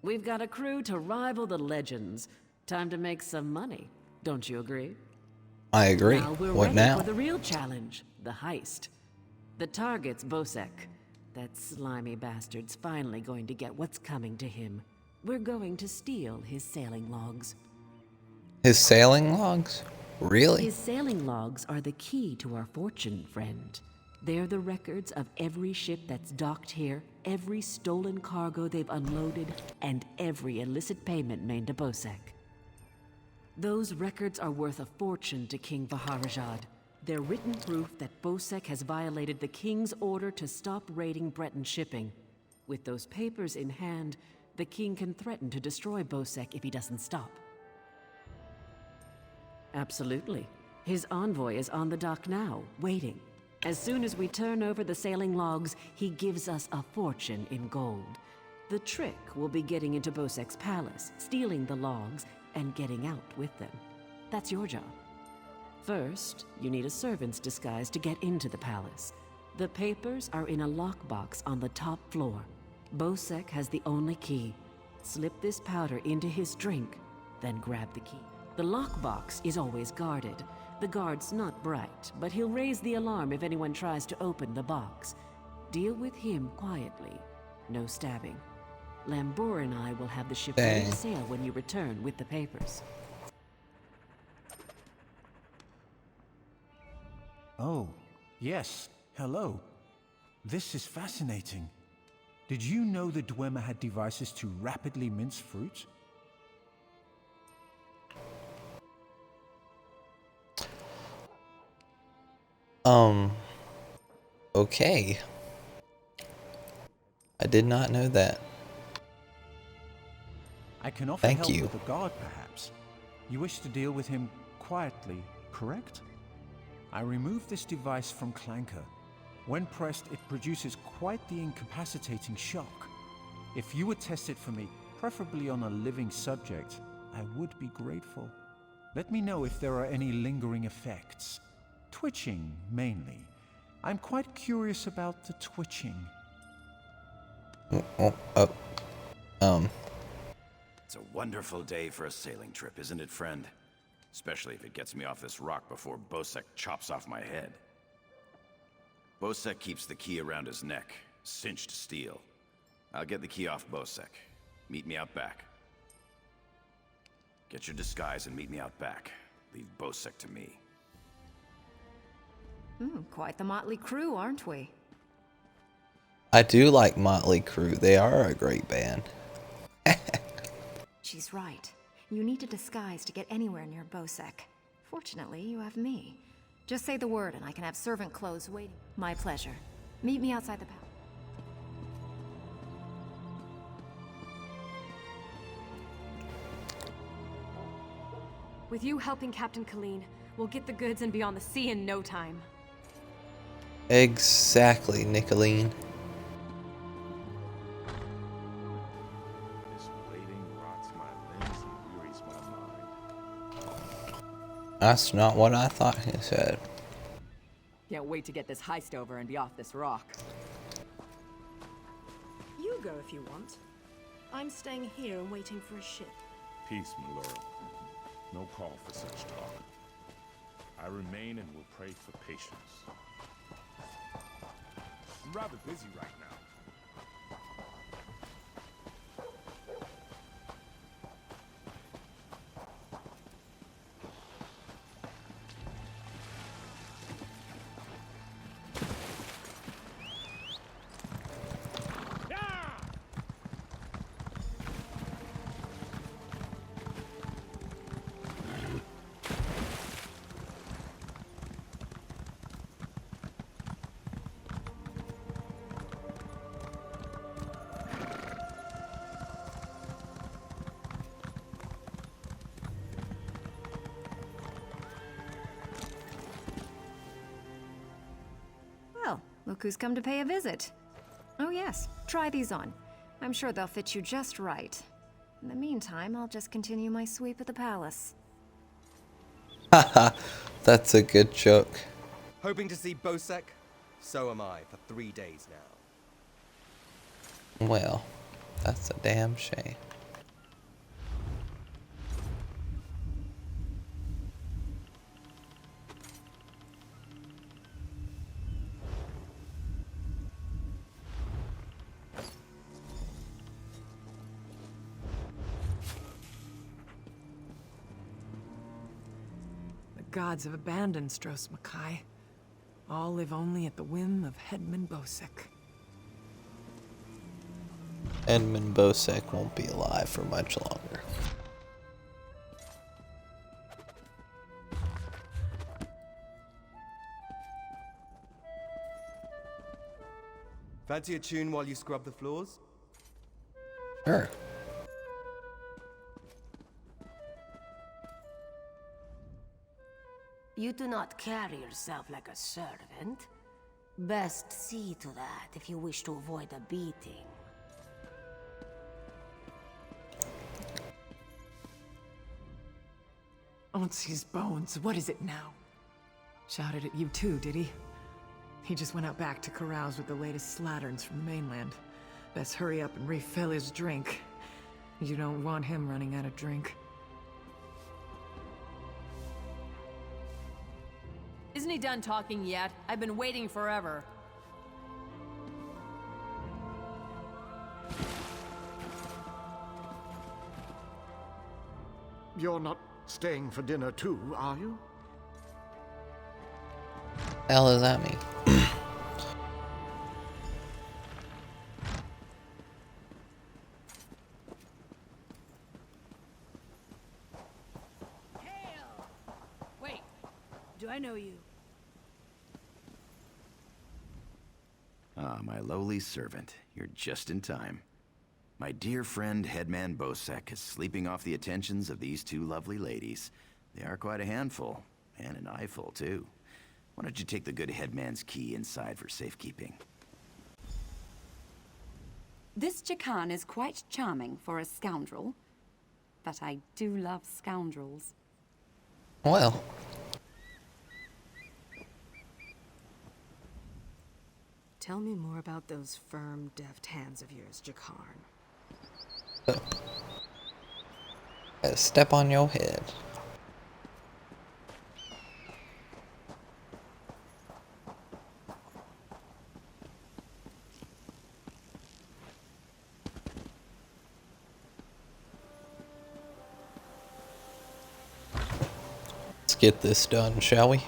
D: We've got a crew to rival the legends. Time to make some money. Don't you agree?
A: I agree.
D: Now we're
A: What
D: ready
A: now?
D: for the real challenge, the heist. The target's Bosek. That slimy bastard's finally going to get what's coming to him. We're going to steal his sailing logs.
A: His sailing logs? Really?
D: His sailing logs are the key to our fortune, friend. They're the records of every ship that's docked here, every stolen cargo they've unloaded, and every illicit payment made to Bosek. Those records are worth a fortune to King Vaharajad. They're written proof that Bosek has violated the King's order to stop raiding Breton shipping. With those papers in hand, the King can threaten to destroy Bosek if he doesn't stop. Absolutely. His envoy is on the dock now, waiting. As soon as we turn over the sailing logs, he gives us a fortune in gold. The trick will be getting into Bosek's palace, stealing the logs, and getting out with them. That's your job. First, you need a servant's disguise to get into the palace. The papers are in a lockbox on the top floor. Bosek has the only key. Slip this powder into his drink, then grab the key. The lockbox is always guarded. The guard's not bright, but he'll raise the alarm if anyone tries to open the box. Deal with him quietly. No stabbing. Lambor and I will have the ship ready to sail when you return with the papers.
P: Oh, yes. Hello. This is fascinating. Did you know the Dwemer had devices to rapidly mince fruit?
A: Okay. I did not know that.
P: I can offer
A: Thank
P: help
A: you.
P: with the guard, perhaps. You wish to deal with him quietly, correct? I removed this device from Clanker. When pressed, it produces quite the incapacitating shock. If you would test it for me, preferably on a living subject, I would be grateful. Let me know if there are any lingering effects. Twitching, mainly. I'm quite curious about the twitching.
M: It's a wonderful day for a sailing trip, isn't it, friend? Especially if it gets me off this rock before Bosek chops off my head. Bosek keeps the key around his neck, cinched steel. I'll get the key off Bosek. Meet me out back. Get your disguise and meet me out back. Leave Bosek to me.
E: Quite the motley crew, aren't we?
A: I do like Motley Crue. They are a great band.
E: She's right. You need a disguise to get anywhere near Bosek. Fortunately, you have me. Just say the word and I can have servant clothes waiting. My pleasure. Meet me outside the palace.
K: With you helping Captain Colleen, we'll get the goods and be on the sea in no time.
A: Exactly, Nicolene.
G: This waiting rots my limbs and wearies my mind.
A: That's not what I thought he said.
B: Can't wait to get this heist over and be off this rock.
Q: You go if you want. I'm staying here and waiting for a ship.
G: Peace, my lord. No call for such talk. I remain and will pray for patience. I'm rather busy right now.
E: Well, look who's come to pay a visit. Oh yes, try these on. I'm sure they'll fit you just right. In the meantime, I'll just continue my sweep at the palace.
A: Haha, that's a good joke.
N: Hoping to see Bosek? So am I, for 3 days now.
A: Well, that's a damn shame.
B: The gods have abandoned Stros Makai. All live only at the whim of Headman Bosek.
A: Edmund Bosek won't be alive for much longer.
N: Fancy a tune while you scrub the floors?
A: Sure.
C: You do not carry yourself like a servant. Best see to that if you wish to avoid a beating.
B: Onsi's bones, what is it now? Shouted at you too, did he? He just went out back to carouse with the latest slatterns from the mainland. Best hurry up and refill his drink. You don't want him running out of drink.
R: Isn't he done talking yet? I've been waiting forever.
S: You're not staying for dinner too, are you?
A: The hell does that mean?
Q: Wait, do I know you?
M: Ah, my lowly servant. You're just in time. My dear friend, Headman Bosek, is sleeping off the attentions of these two lovely ladies. They are quite a handful, and an eyeful, too. Why don't you take the good headman's key inside for safekeeping?
T: This Jakan is quite charming for a scoundrel, but I do love scoundrels.
A: Well.
Q: Tell me more about those firm, deft hands of yours, Jakarn.
A: Step on your head. get this done, shall we?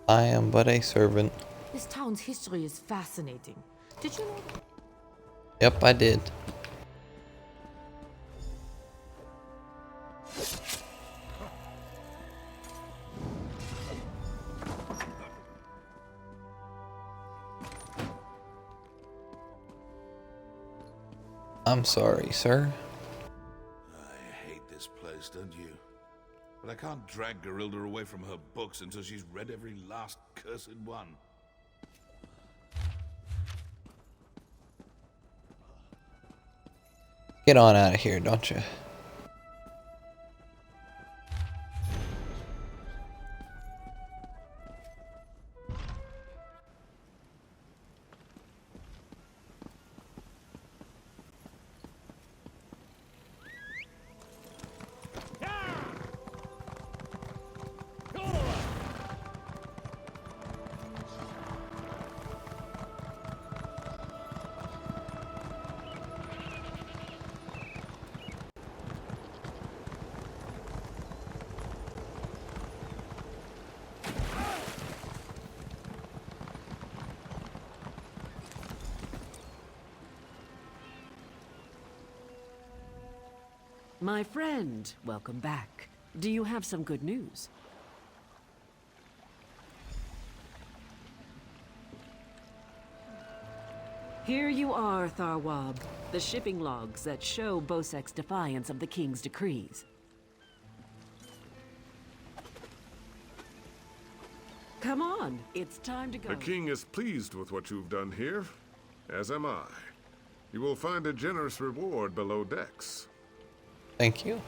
A: I am but a servant.
B: This town's history is fascinating. Did you know?
A: Yep, I did. I'm sorry, sir.
U: I hate this place, don't you? But I can't drag Garilda away from her books until she's read every last cursed one.
A: Get on out of here, don't you?
D: My friend, welcome back. Do you have some good news? Here you are, Tharwab. The shipping logs that show Bosek's defiance of the King's decrees. Come on, it's time to go.
V: The King is pleased with what you've done here, as am I. You will find a generous reward below decks.
A: Thank you.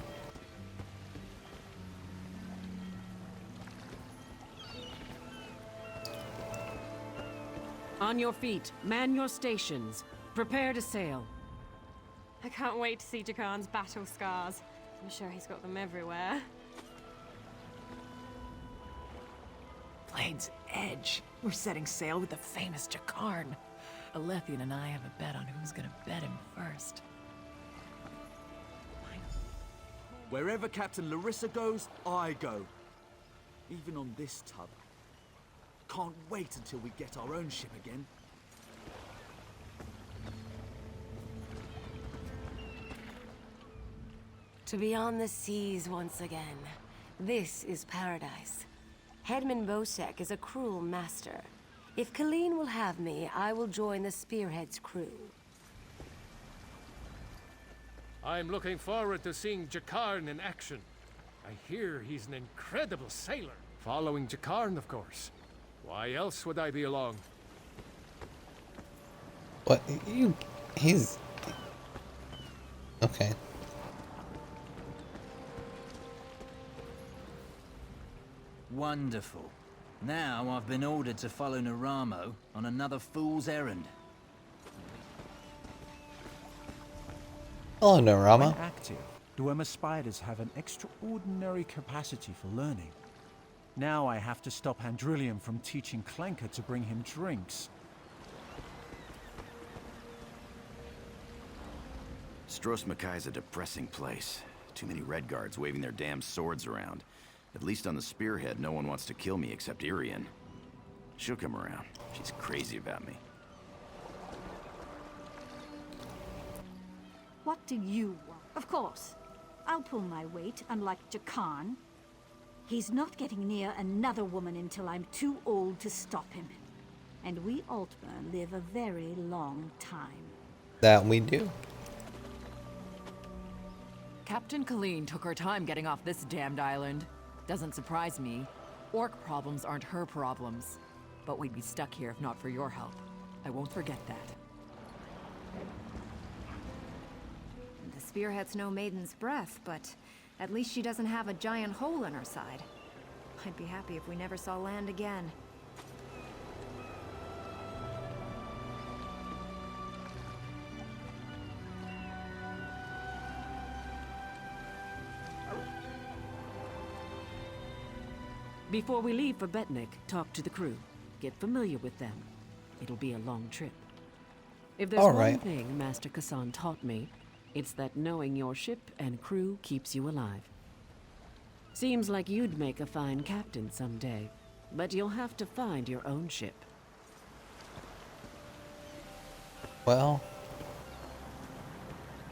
D: On your feet, man your stations. Prepare to sail.
K: I can't wait to see Jakan's battle scars. I'm sure he's got them everywhere.
B: Blade's Edge. We're setting sail with the famous Jakarn. Alethian and I have a bet on who's gonna bet him first.
I: Wherever Captain Larissa goes, I go. Even on this tub. Can't wait until we get our own ship again.
W: To be on the seas once again. This is paradise. Headman Bosek is a cruel master. If Colleen will have me, I will join the Spearhead's crew.
X: I'm looking forward to seeing Jakarn in action. I hear he's an incredible sailor. Following Jakarn, of course. Why else would I be along?
A: What? He's... Okay.
Y: Wonderful. Now I've been ordered to follow Naramo on another fool's errand.
A: Hello, Narama.
P: When active, Dwemer spiders have an extraordinary capacity for learning. Now I have to stop Handrillium from teaching Clanker to bring him drinks.
M: Stros Makai's a depressing place. Too many Red Guards waving their damn swords around. At least on the Spearhead, no one wants to kill me except Irian. She'll come around. She's crazy about me.
J: What do you want? Of course. I'll pull my weight, unlike Jakarn. He's not getting near another woman until I'm too old to stop him. And we Altmer live a very long time.
A: That we do.
B: Captain Colleen took her time getting off this damned island. Doesn't surprise me. Orc problems aren't her problems. But we'd be stuck here if not for your help. I won't forget that.
E: The Spearhead's no maiden's breath, but at least she doesn't have a giant hole in her side. I'd be happy if we never saw land again.
D: Before we leave for Betnik, talk to the crew. Get familiar with them. It'll be a long trip. If there's
A: All
D: one
A: right.
D: thing Master Kassan taught me, it's that knowing your ship and crew keeps you alive. Seems like you'd make a fine captain someday, but you'll have to find your own ship.
A: Well,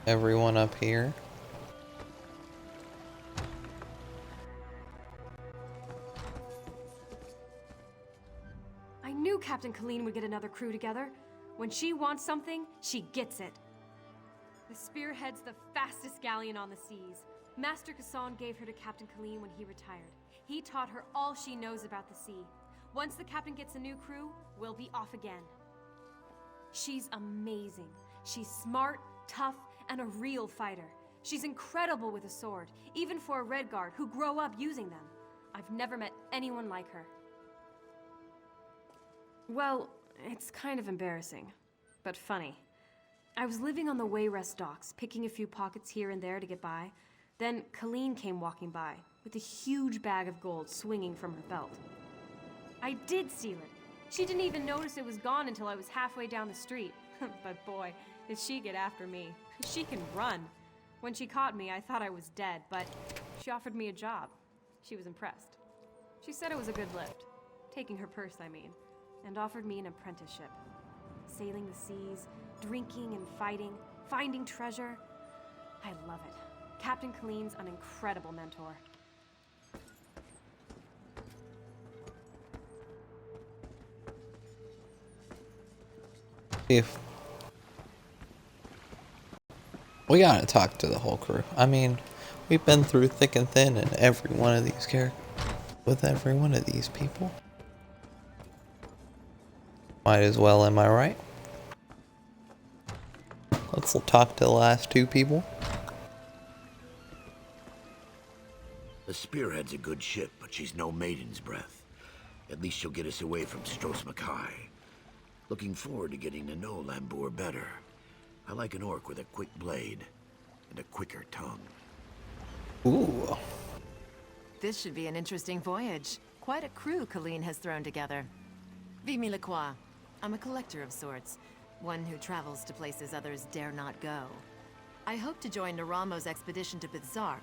A: everyone up here.
K: I knew Captain Colleen would get another crew together. When she wants something, she gets it. The Spearhead's the fastest galleon on the seas. Master Kassan gave her to Captain Colleen when he retired. He taught her all she knows about the sea. Once the captain gets a new crew, we'll be off again. She's amazing. She's smart, tough, and a real fighter. She's incredible with a sword, even for a Red Guard who grow up using them. I've never met anyone like her. Well, it's kind of embarrassing, but funny. I was living on the Wayrest docks, picking a few pockets here and there to get by. Then Colleen came walking by, with a huge bag of gold swinging from her belt. I did steal it. She didn't even notice it was gone until I was halfway down the street. But boy, did she get after me. She can run. When she caught me, I thought I was dead, but she offered me a job. She was impressed. She said it was a good lift. Taking her purse, I mean. And offered me an apprenticeship. Sailing the seas, drinking and fighting, finding treasure. I love it. Captain Colleen's an incredible mentor.
A: If we gotta talk to the whole crew. I mean, we've been through thick and thin in every one of these characters. With every one of these people. Might as well, am I right? Let's talk to the last two people.
F: The Spearhead's a good ship, but she's no maiden's breath. At least she'll get us away from Stros Mackay. Looking forward to getting to know Lambour better. I like an orc with a quick blade and a quicker tongue.
A: Ooh.
G: This should be an interesting voyage. Quite a crew Colleen has thrown together. Vimy Lacroix. I'm a collector of sorts. One who travels to places others dare not go. I hope to join Naramo's expedition to Bizarre.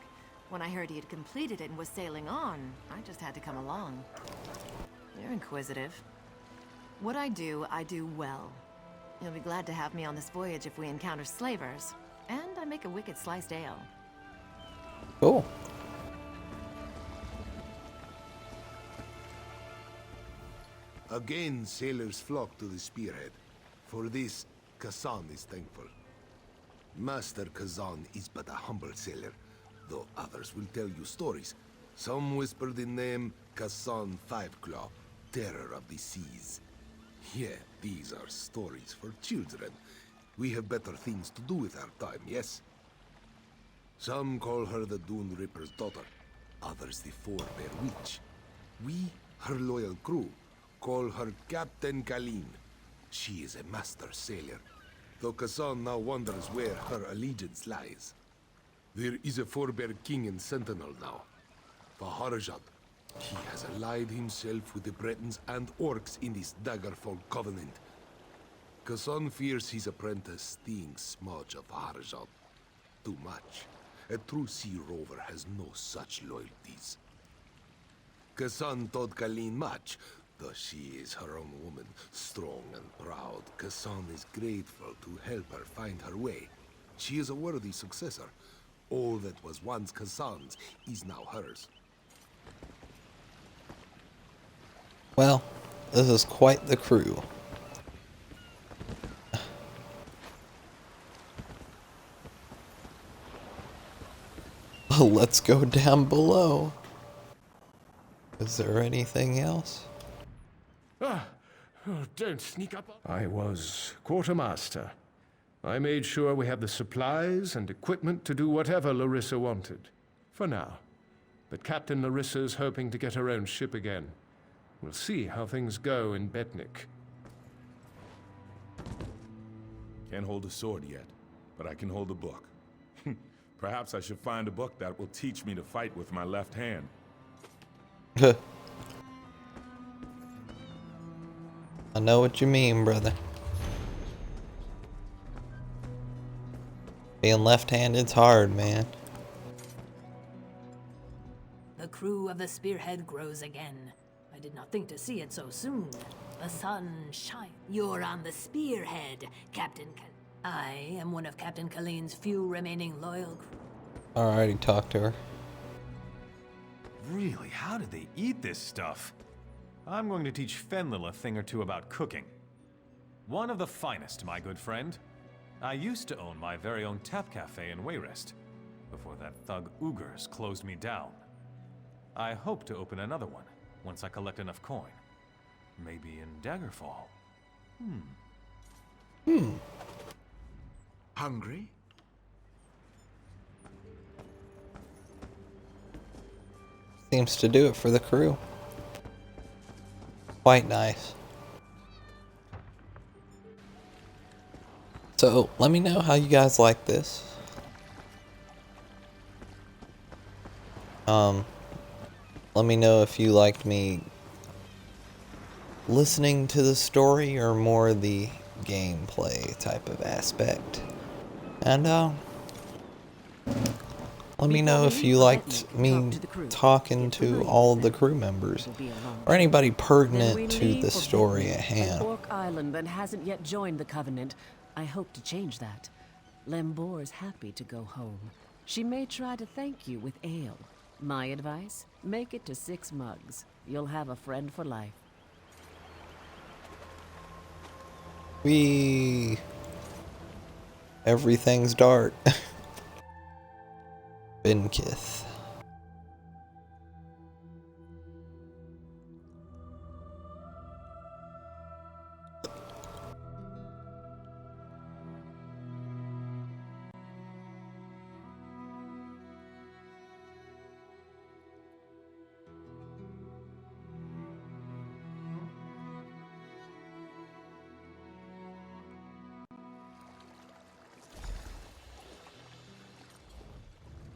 G: When I heard he had completed it and was sailing on, I just had to come along. You're inquisitive. What I do well. You'll be glad to have me on this voyage if we encounter slavers. And I make a wicked sliced ale.
A: Cool.
H: Again, sailors flock to the Spearhead. For this, Kassan is thankful. Master Kassan is but a humble sailor, though others will tell you stories. Some whisper the name Kassan Fiveclaw, terror of the seas. Yeah, these are stories for children. We have better things to do with our time, yes? Some call her the Dune Ripper's daughter, others the Forebear Witch. We, her loyal crew, call her Captain Colleen. She is a master sailor, though Kassan now wonders where her allegiance lies. There is a Forebear king in Sentinel now, Faharajad. He has allied himself with the Bretons and Orcs in this Daggerfall covenant. Kassan fears his apprentice thinks much of Faharajad. Too much. A true sea rover has no such loyalties. Kassan taught Colleen much, though she is her own woman, strong and proud. Kassan is grateful to help her find her way. She is a worthy successor. All that was once Kassan's is now hers.
A: Well, this is quite the crew. Let's go down below. Is there anything else?
X: Ah, oh, don't sneak up. I was quartermaster. I made sure we had the supplies and equipment to do whatever Larissa wanted. For now. But Captain Larissa's hoping to get her own ship again. We'll see how things go in Betnik.
L: Can't hold a sword yet, but I can hold a book. Perhaps I should find a book that will teach me to fight with my left hand.
A: I know what you mean, brother. Being left-handed's hard, man.
C: The crew of the Spearhead grows again. I did not think to see it so soon. The sun shines. You're on the Spearhead, Captain I am one of Captain Colleen's few remaining loyal crew.
A: Alrighty, talk to her.
N: Really, how did they eat this stuff? I'm going to teach Fenlil a thing or two about cooking. One of the finest, my good friend. I used to own my very own tap cafe in Wayrest, before that thug Ugers closed me down. I hope to open another one, once I collect enough coin. Maybe in Daggerfall.
I: Hungry?
A: Seems to do it for the crew. Quite nice. So, let me know how you guys like this. Let me know if you liked me listening to the story or more the gameplay type of aspect. And, let me know if you liked me talking to all of the crew members or anybody pertinent to the story at hand.
D: Orc Island that hasn't yet joined the Covenant. I hope to change that. Lambor's happy to go home. She may try to thank you with ale. My advice? Make it to 6 mugs. You'll have a friend for life.
A: Everything's dark. Binkith.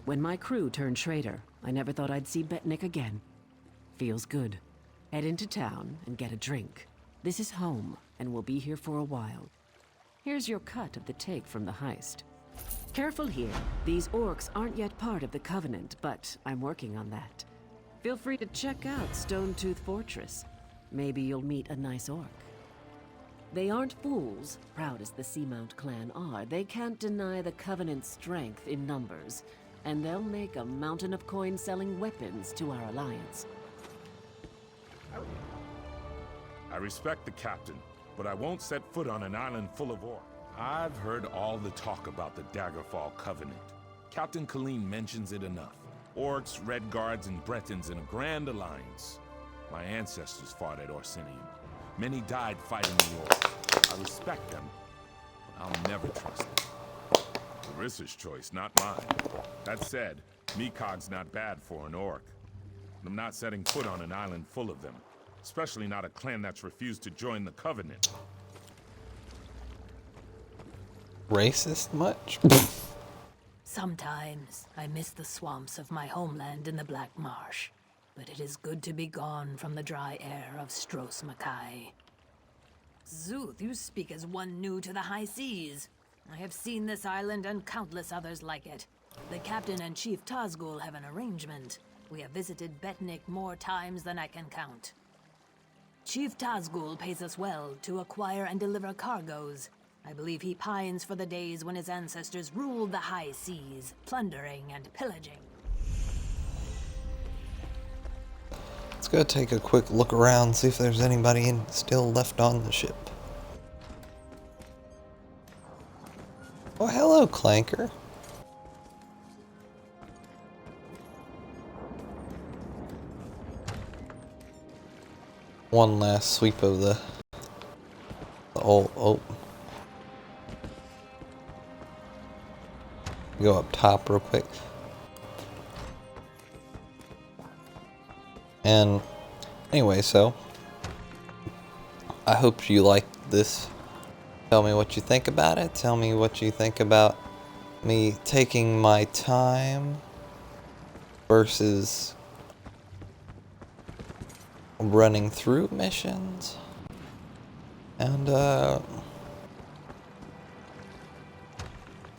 D: When my crew turned traitor, I never thought I'd see Betnik again. Feels good. Head into town and get a drink. This is home, and we'll be here for a while. Here's your cut of the take from the heist. Careful here. These orcs aren't yet part of the Covenant, but I'm working on that. Feel free to check out Stonetooth Fortress. Maybe you'll meet a nice orc. They aren't fools, proud as the Seamount clan are. They can't deny the Covenant's strength in numbers. And they'll make a mountain of coin-selling weapons to our alliance.
L: I respect the captain, but I won't set foot on an island full of orcs. I've heard all the talk about the Daggerfall Covenant. Captain Colleen mentions it enough. Orcs, Red Guards, and Bretons in a grand alliance. My ancestors fought at Orsinium. Many died fighting the orcs. I respect them, but I'll never trust them. Larissa's choice, not mine. That said, Mikog's not bad for an orc. I'm not setting foot on an island full of them. Especially not a clan that's refused to join the Covenant.
A: Racist much?
C: Sometimes I miss the swamps of my homeland in the Black Marsh. But it is good to be gone from the dry air of Stros Makai. Zuth, you speak as one new to the high seas. I have seen this island and countless others like it. The captain and Chief Tazgul have an arrangement. We have visited Betnik more times than I can count. Chief Tazgul pays us well to acquire and deliver cargoes. I believe he pines for the days when his ancestors ruled the high seas, plundering and pillaging.
A: Let's go take a quick look around, see if there's anybody still left on the ship. Oh, hello, Clanker. One last sweep of the old. Oh. Go up top real quick. And anyway, so I hope you liked this. Tell me what you think about it. Tell me what you think about me taking my time versus running through missions. And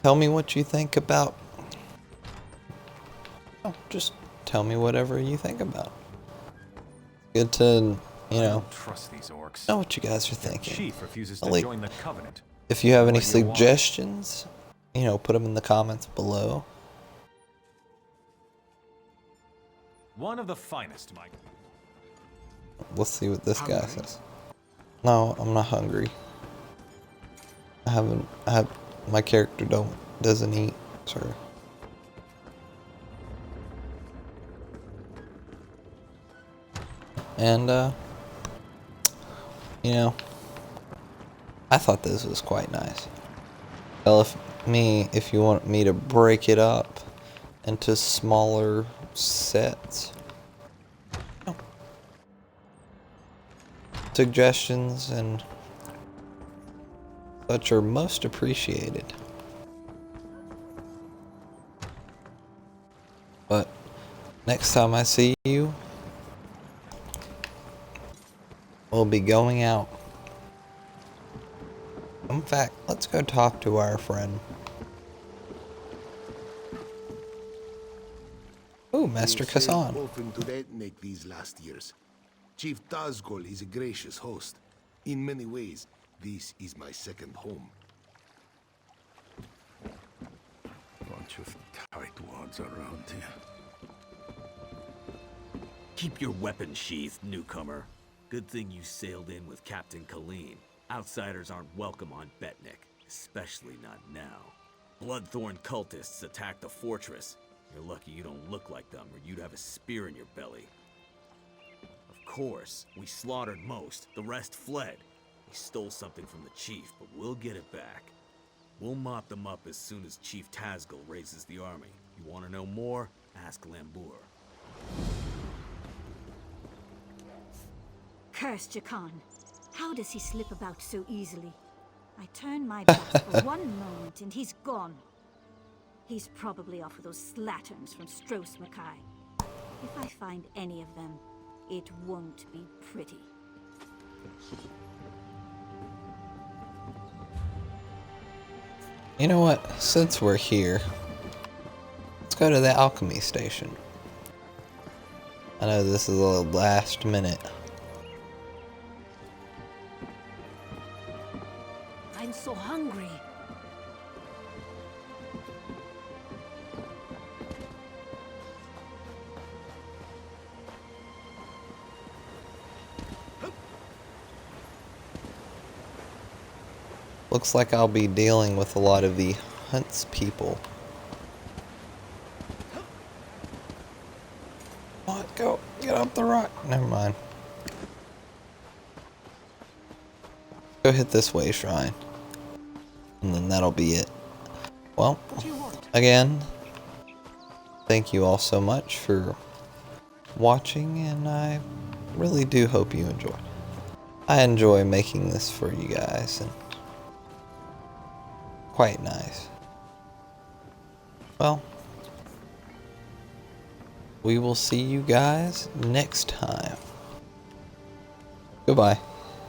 A: tell me what you think about... Oh, just tell me whatever you think about. Good to, you know,
N: trust these orcs.
A: know what you guys are thinking.
N: Chief refuses to
A: Like,
N: join the Covenant.
A: if you have any
N: No idea why.
A: suggestions, you know, put them in the comments below.
N: One of the finest, Mike.
A: Let's see what this guy says. No, I'm not hungry. My character doesn't eat, sir. And, you know, I thought this was quite nice. Well, if you want me to break it up into smaller sets, suggestions and such are most appreciated. But next time I see you, we'll be going out. In fact, let's go talk to our friend. Oh, Master Kassan.
H: Often to detonate these last years. Chief Tazgol is a gracious host. In many ways, this is my second home.
F: Bunch of tightwads around here.
O: Keep your weapon sheathed, newcomer. Good thing you sailed in with Captain Colleen. Outsiders aren't welcome on Betnik, especially not now. Bloodthorn cultists attacked the fortress. You're lucky you don't look like them, or you'd have a spear in your belly. Of course, we slaughtered most. The rest fled. We stole something from the chief, but we'll get it back. We'll mop them up as soon as Chief Tazgol raises the army. You want to know more? Ask Lambour.
J: Curse Jakan. How does he slip about so easily? I turn my back for one moment and he's gone. He's probably off with those slatterns from Stros Makai. If I find any of them, it won't be pretty.
A: You know what? Since we're here, let's go to the alchemy station. I know this is a last minute.
C: I'm so hungry.
A: Looks like I'll be dealing with a lot of the hunts people. What? Go. Get up the rock. Never mind. Go hit this way shrine. And then that'll be it. Well, again, thank you all so much for watching, and I really do hope you enjoyed. I enjoy making this for you guys, and quite nice. Well, we will see you guys next time. Goodbye.